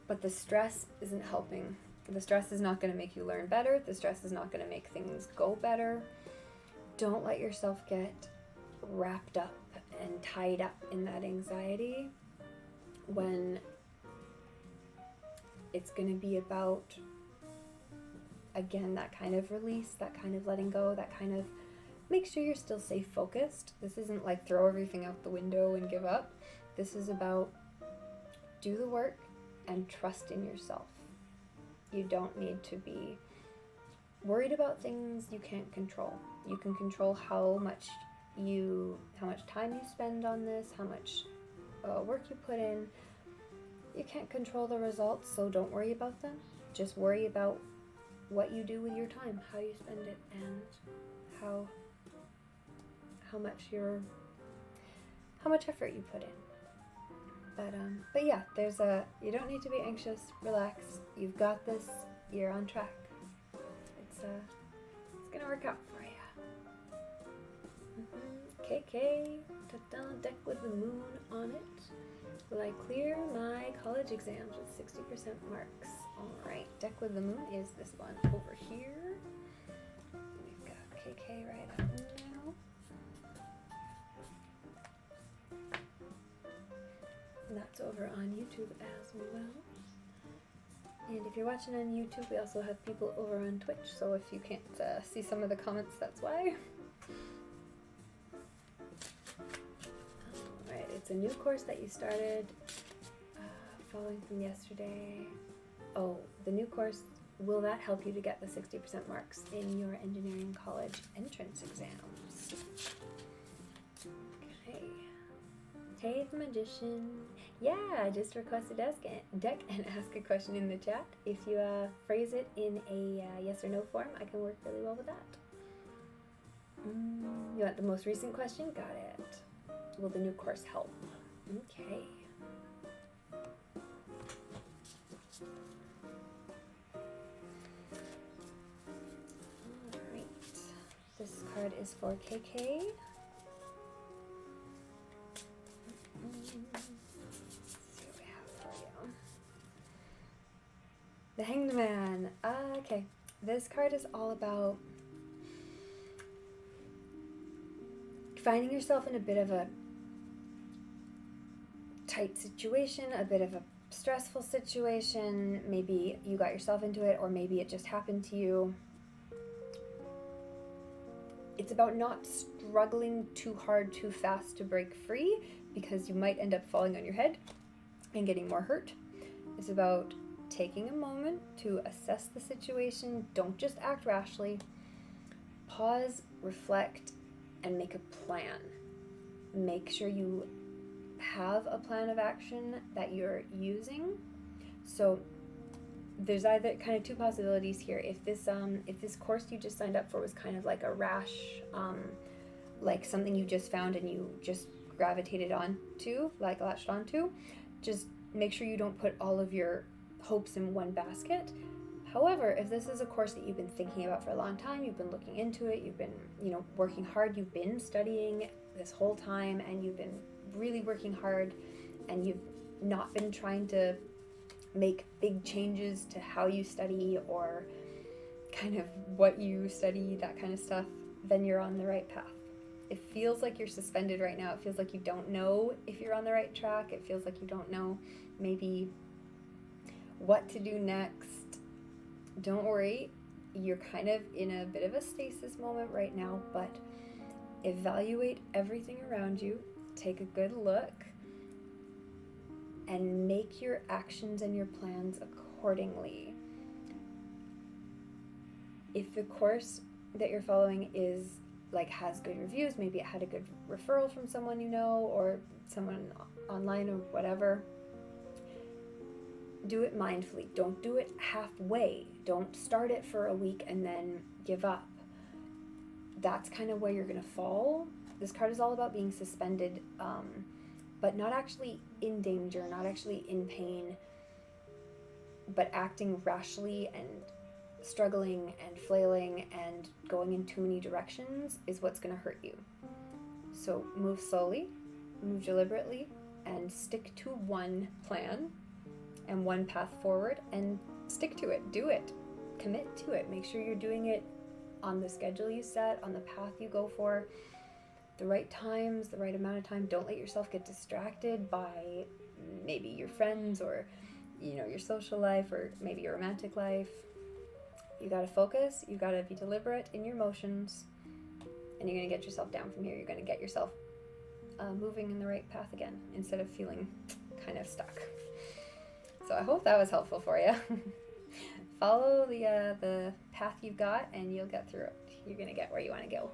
But the stress isn't helping. The stress is not gonna make you learn better. The stress is not gonna make things go better. Don't let yourself get wrapped up and tied up in that anxiety when it's gonna be about, again, that kind of release, that kind of letting go, that kind of make sure you're still safe focused. This isn't like throw everything out the window and give up. This is about do the work and trust in yourself. You don't need to be worried about things you can't control. You can control how much time you spend on this, how much work you put in. You can't control the results, so don't worry about them. Just worry about what you do with your time, how you spend it, and how much effort you put in. But yeah, you don't need to be anxious. Relax. You've got this. You're on track. It's gonna work out for you. KK, deck with the moon on it. Will I clear my college exams with 60% marks? Alright, deck with the moon is this one over here. We've got KK right up now. And that's over on YouTube as well. And if you're watching on YouTube, we also have people over on Twitch, so if you can't see some of the comments, that's why. Alright, it's a new course that you started following from yesterday. Oh, the new course, will that help you to get the 60% marks in your engineering college entrance exams? Okay. Hey, the magician. Yeah, just request a deck and ask a question in the chat. If you phrase it in a yes or no form, I can work really well with that. You want the most recent question? Got it. Will the new course help? Okay. Alright. This card is for KK. The Hanged Man. Okay. This card is all about finding yourself in a bit of a tight situation, a bit of a stressful situation. Maybe you got yourself into it, or maybe it just happened to you. It's about not struggling too hard, too fast to break free, because you might end up falling on your head and getting more hurt. It's about taking a moment to assess the situation. Don't just act rashly. Pause, reflect, and make a plan. Make sure you have a plan of action that you're using. So there's either kind of two possibilities here. If this course you just signed up for was kind of like a rash, like something you just found and you just gravitated onto, like latched onto, just make sure you don't put all of your hopes in one basket. However, if this is a course that you've been thinking about for a long time, you've been looking into it, you've been, working hard, you've been studying this whole time, and you've been really working hard, and you've not been trying to make big changes to how you study or kind of what you study, that kind of stuff, then you're on the right path. It feels like you're suspended right now. It feels like you don't know if you're on the right track. It feels like you don't know maybe what to do next. Don't worry, you're kind of in a bit of a stasis moment right now, but evaluate everything around you, take a good look, and make your actions and your plans accordingly. If the course that you're following has good reviews, maybe it had a good referral from someone you know, or someone online or whatever, do it mindfully. Don't do it halfway. Don't start it for a week and then give up. That's kind of where you're going to fall. This card is all about being suspended, but not actually in danger, not actually in pain, but acting rashly and struggling and flailing and going in too many directions is what's going to hurt you. So move slowly, move deliberately, and stick to one plan and one path forward, and stick to it. Do it. Commit to it. Make sure you're doing it on the schedule you set, on the path you go for, the right times, the right amount of time. Don't let yourself get distracted by maybe your friends or your social life or maybe your romantic life. You got to focus. You got to be deliberate in your motions, and you're going to get yourself down from here. You're going to get yourself moving in the right path again instead of feeling kind of stuck. So I hope that was helpful for you. Follow the path you've got, and you'll get through it. You're going to get where you want to go.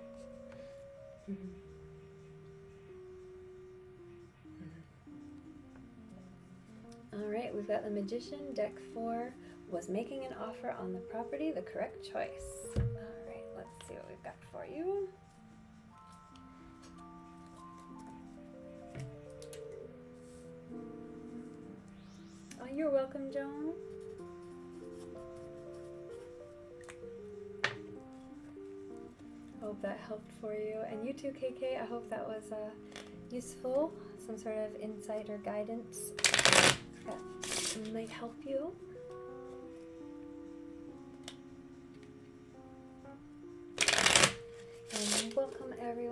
All right, we've got the Magician. Deck 4, was making an offer on the property the correct choice? All right, let's see what we've got for you. Oh, you're welcome, Joan. Hope that helped for you. And you too, KK. I hope that was useful. Some sort of insight or guidance that might help you.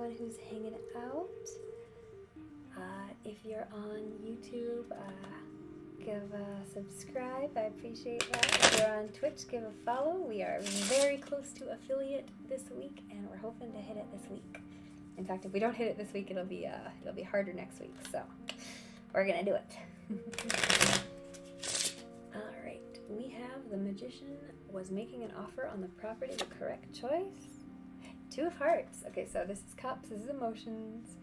everyone who's hanging out. If you're on YouTube, give a subscribe. I appreciate that. If you're on Twitch, give a follow. We are very close to affiliate this week, and we're hoping to hit it this week. In fact, if we don't hit it this week, it'll be harder next week. So we're gonna do it. All right, we have the magician was making an offer on the property. The correct choice. 2 of Hearts. Okay, so this is cups. This is emotions.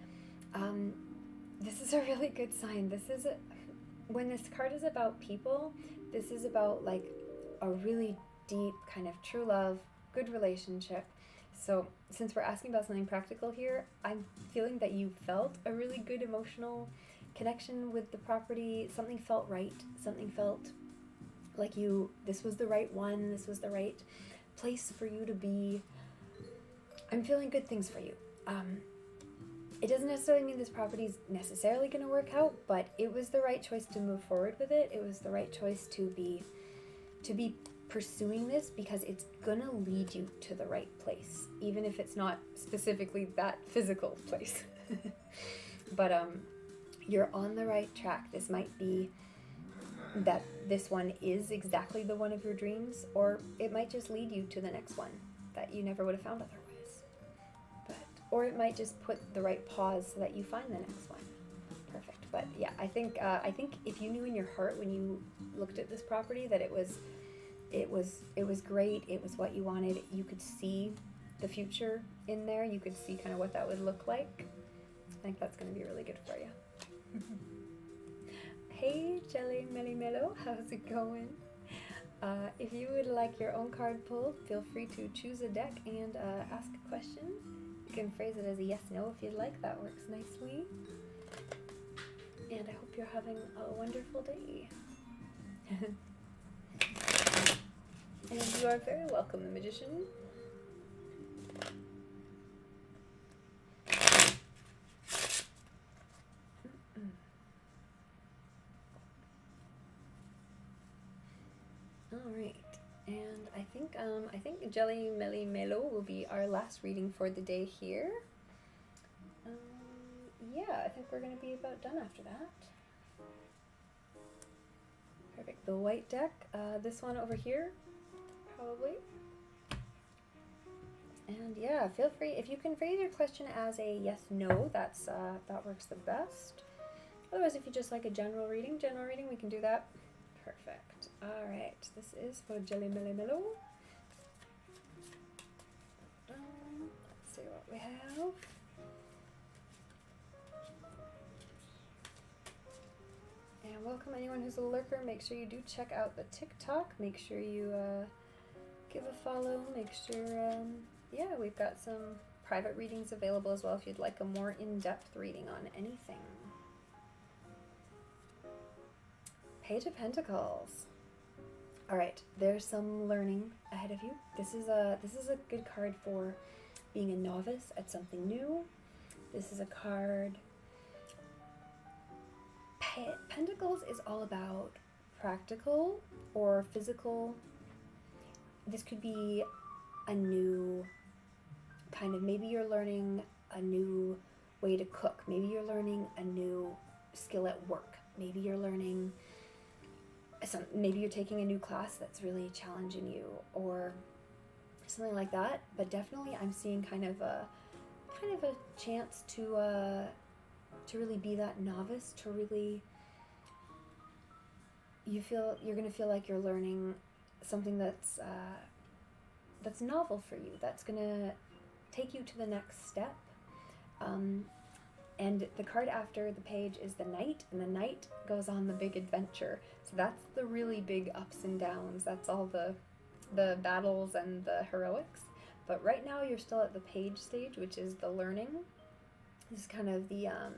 This is a really good sign. When this card is about people, this is about like a really deep kind of true love, good relationship. So since we're asking about something practical here, I'm feeling that you felt a really good emotional connection with the property. Something felt right. Something felt like this was the right one. This was the right place for you to be. I'm feeling good things for you. It doesn't necessarily mean this property is necessarily going to work out, but it was the right choice to move forward with it. It was the right choice to be pursuing this, because it's going to lead you to the right place, even if it's not specifically that physical place. But you're on the right track. This might be that this one is exactly the one of your dreams, or it might just lead you to the next one that you never would have found otherwise. Or it might just put the right pause so that you find the next one. Perfect. But yeah, I think if you knew in your heart when you looked at this property that it was great, it was what you wanted, you could see the future in there, you could see kind of what that would look like, I think that's going to be really good for you. Hey, Jelly Melly Mellow, how's it going? If you would like your own card pulled, feel free to choose a deck and ask a question. You can phrase it as a yes/no if you'd like. That works nicely. And I hope you're having a wonderful day. And you are very welcome, the magician. All right. And I think Jelly Melly Melo will be our last reading for the day here. Yeah, I think we're going to be about done after that. Perfect. The white deck, this one over here, probably. And yeah, feel free, if you can phrase your question as a yes/no, that works the best. Otherwise, if you just like a general reading, we can do that. Perfect. All right, this is for Jelly Melly Mellow. Let's see what we have. And welcome anyone who's a lurker. Make sure you do check out the TikTok. Make sure you give a follow. Make sure, yeah, we've got some private readings available as well if you'd like a more in-depth reading on anything. Page of Pentacles. All right, there's some learning ahead of you. This is a good card for being a novice at something new. This is a card. Pentacles is all about practical or physical. This could be a new kind of, maybe you're learning a new way to cook. Maybe you're learning a new skill at work. Maybe you're learning maybe you're taking a new class that's really challenging you or something like that. But definitely I'm seeing kind of a chance to really be that novice, to really you're gonna feel like you're learning something that's novel for you, that's gonna take you to the next step. And the card after the page is the Knight, and the Knight goes on the big adventure. So that's the really big ups and downs. That's all the battles and the heroics. But right now you're still at the page stage, which is the learning. This is kind of the, I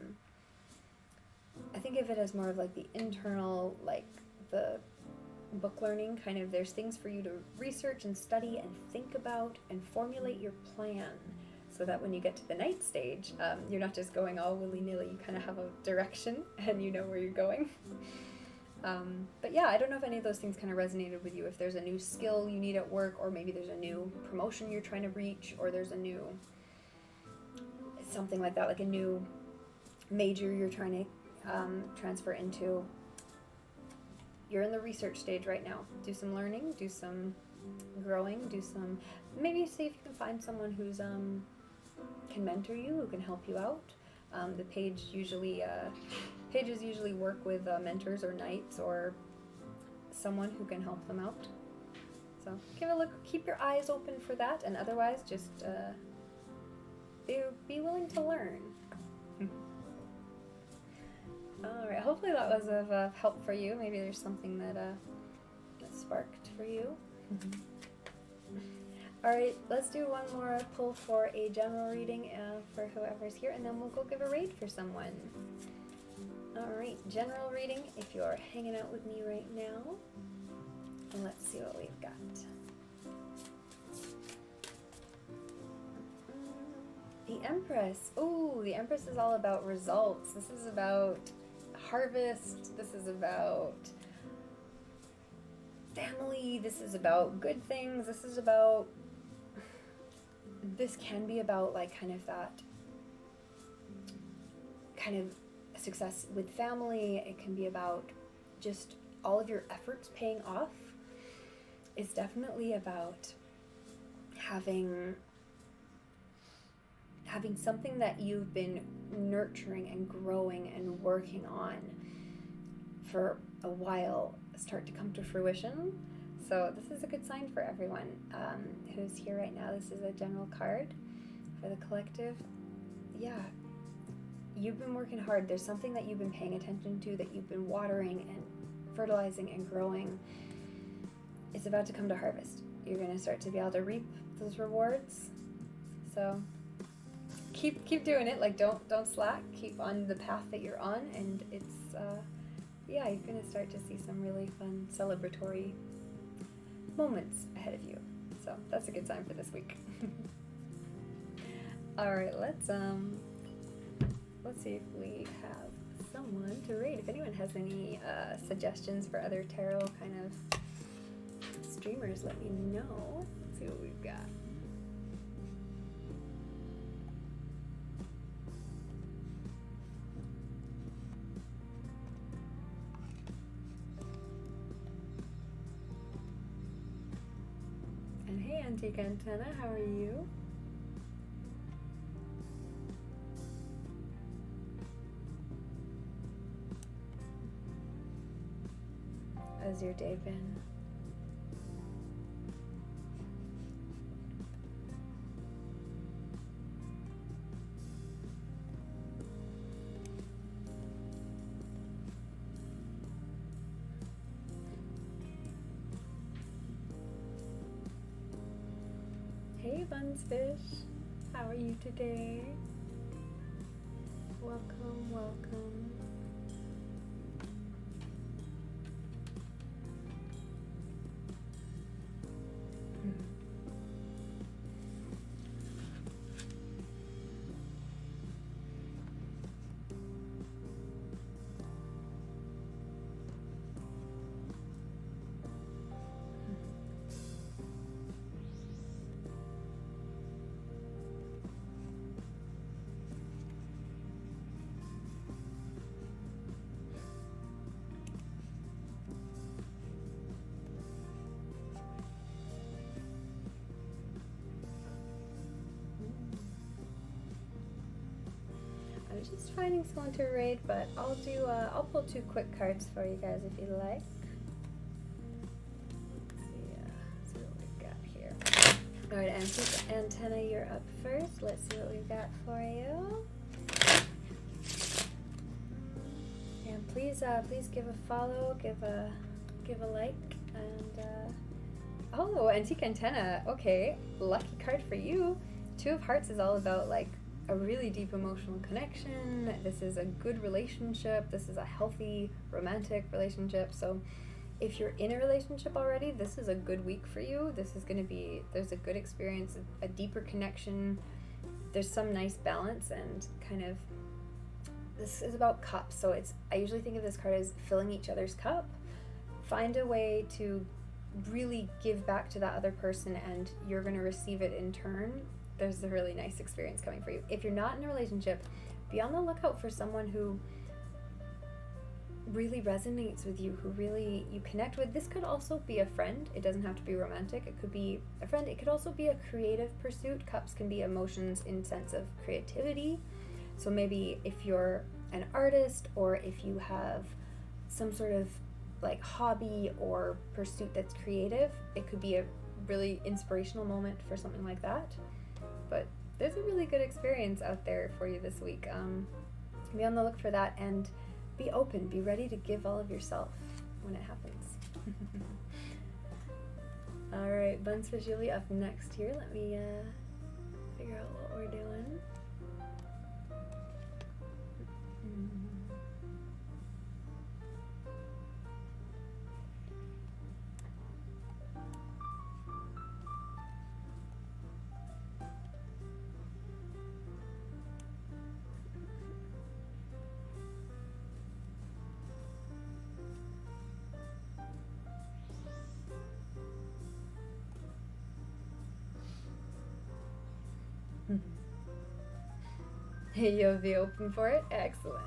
think of it as more of like the internal, like the book learning, kind of there's things for you to research and study and think about and formulate your plan. So that when you get to the Knight stage, you're not just going all willy-nilly, you kind of have a direction and you know where you're going. But yeah, I don't know if any of those things kind of resonated with you. If there's a new skill you need at work, or maybe there's a new promotion you're trying to reach, or there's a new something like that, like a new major you're trying to transfer into. You're in the research stage right now. Do some learning, do some growing, maybe see if you can find someone who's can mentor you, who can help you out. The pages usually work with mentors or knights or someone who can help them out. So give a look, keep your eyes open for that, and otherwise just be willing to learn. Alright, hopefully that was of help for you. Maybe there's something that sparked for you. Alright, let's do one more pull for a general reading for whoever's here, and then we'll go give a raid for someone. Alright, general reading if you're hanging out with me right now. And let's see what we've got. The Empress. Ooh, the Empress is all about results. This is about harvest. This is about family. This is about good things. This can be about like kind of that kind of success with family. It can be about just all of your efforts paying off. It's definitely about having something that you've been nurturing and growing and working on for a while start to come to fruition. So this is a good sign for everyone who's here right now. This is a general card for the collective. Yeah, you've been working hard. There's something that you've been paying attention to, that you've been watering and fertilizing and growing. It's about to come to harvest. You're going to start to be able to reap those rewards. So keep doing it. Like don't slack. Keep on the path that you're on, and it's you're going to start to see some really fun celebratory moments ahead of you. So that's a good sign for this week. All right, let's see if we have someone to raid. If anyone has any suggestions for other tarot kind of streamers, let me know. Let's see what we've got. And hey, Antique Antenna, how are you? How's your day been? Hey Bunsfish, how are you today? Welcome, welcome. I'm just finding someone to raid, but I'll pull two quick cards for you guys if you like. Let's see what we've got here. Alright, Antique Antenna, you're up first. Let's see what we've got for you. And please give a follow, give a like, and oh, Antique Antenna, okay, lucky card for you. Two of Hearts is all about like a really deep emotional connection. This is a good relationship. This is a healthy romantic relationship. So if you're in a relationship already, this is a good week for you. This is going to be, there's a good experience, a deeper connection. There's some nice balance, and kind of, this is about cups. So I usually think of this card as filling each other's cup. Find a way to really give back to that other person, and you're going to receive it in turn. there's a really nice experience coming for you. If you're not in a relationship, be on the lookout for someone who really resonates with you, who really you connect with. This could also be a friend. It doesn't have to be romantic. It could be a friend. It could also be a creative pursuit. Cups can be emotions in sense of creativity. So maybe if you're an artist, or if you have some sort of like hobby or pursuit that's creative, it could be a really inspirational moment for something like that. But there's a really good experience out there for you this week. Be on the look for that, and be open, be ready to give all of yourself when it happens. All right, Bunsfish, you'll be up next here. Let me figure out what we're doing. You'll be open for it? Excellent.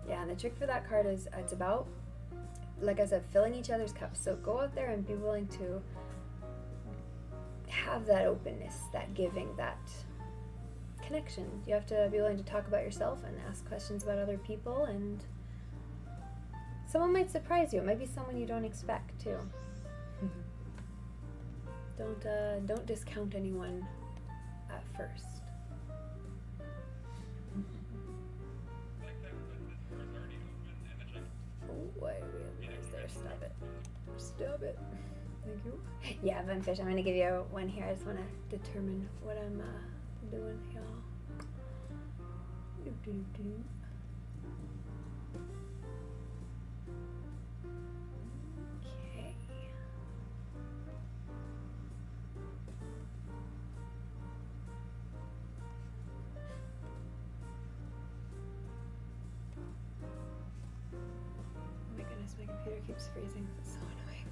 Yeah, and the trick for that card is it's about, like I said, filling each other's cups. So go out there and be willing to have that openness, that giving, that connection. You have to be willing to talk about yourself and ask questions about other people, and someone might surprise you. It might be someone you don't expect too. Don't discount anyone at first. Oh, why do we have noise there? Stop it. Stop it. Thank you. Yeah, Bunfish, I'm gonna give you one here. I just wanna determine what I'm doing, y'all. My computer keeps freezing. It's so annoying.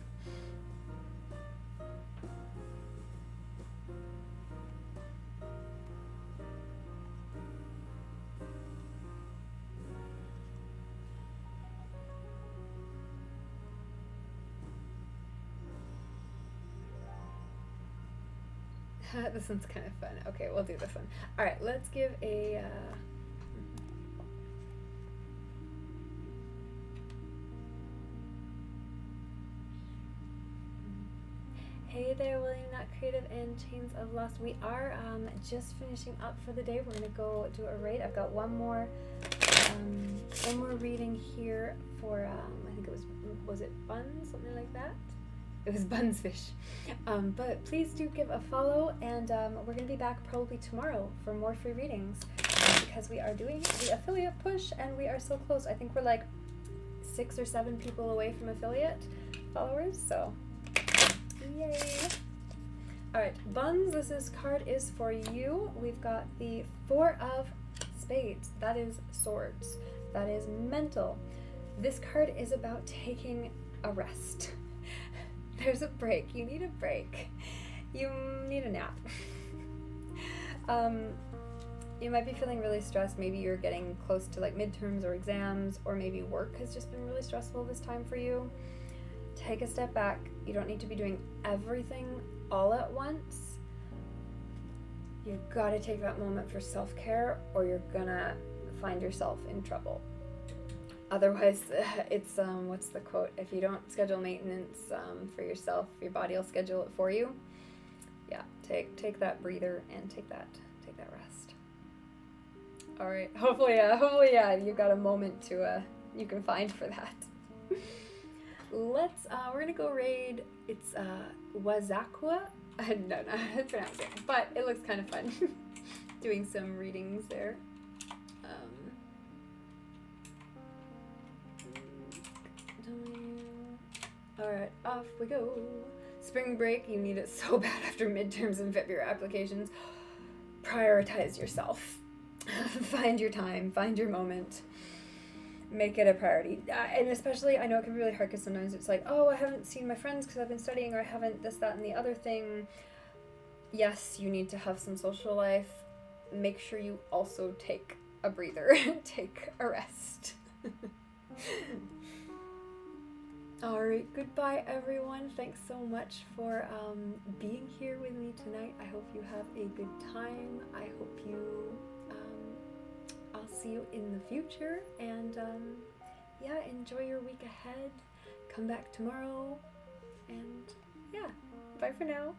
This one's kind of fun. Okay, we'll do this one. All right, let's give a Hey there, William, Not Creative and Chains of Lost. We are just finishing up for the day. We're gonna go do a raid. I've got one more reading here for I think it was it Buns, something like that. It was Bunsfish. But please do give a follow, and we're gonna be back probably tomorrow for more free readings, because we are doing the affiliate push, and we are so close. I think we're like 6 or 7 people away from affiliate followers, so. Yay! Alright, Buns, this card is for you. We've got the 4 of Spades. That is swords. That is mental. This card is about taking a rest. There's a break. You need a break. You need a nap. You might be feeling really stressed. Maybe you're getting close to like midterms or exams, or maybe work has just been really stressful this time for you. Take a step back. You don't need to be doing everything all at once. You gotta take that moment for self-care, or you're gonna find yourself in trouble. Otherwise, it's, what's the quote? If you don't schedule maintenance for yourself, your body will schedule it for you. Yeah, take that breather and take that rest. All right, hopefully, you got a moment to you can find for that. We're gonna go raid. It's Wazakwa. No, that's pronounced it, but it looks kind of fun. Doing some readings there. Alright, off we go. Spring break, you need it so bad after midterms and February applications. Prioritize yourself. Find your time, find your moment. make it a priority. And especially, I know it can be really hard because sometimes it's like, oh, I haven't seen my friends because I've been studying, or I haven't this, that, and the other thing. Yes, you need to have some social life. Make sure you also take a breather, take a rest. Alright, goodbye everyone. Thanks so much for being here with me tonight. I hope you have a good time. I hope I'll see you in the future, and yeah, enjoy your week ahead. Come back tomorrow, and yeah, bye for now.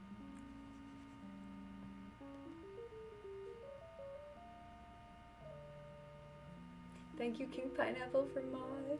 Thank you, King Pineapple, for mod.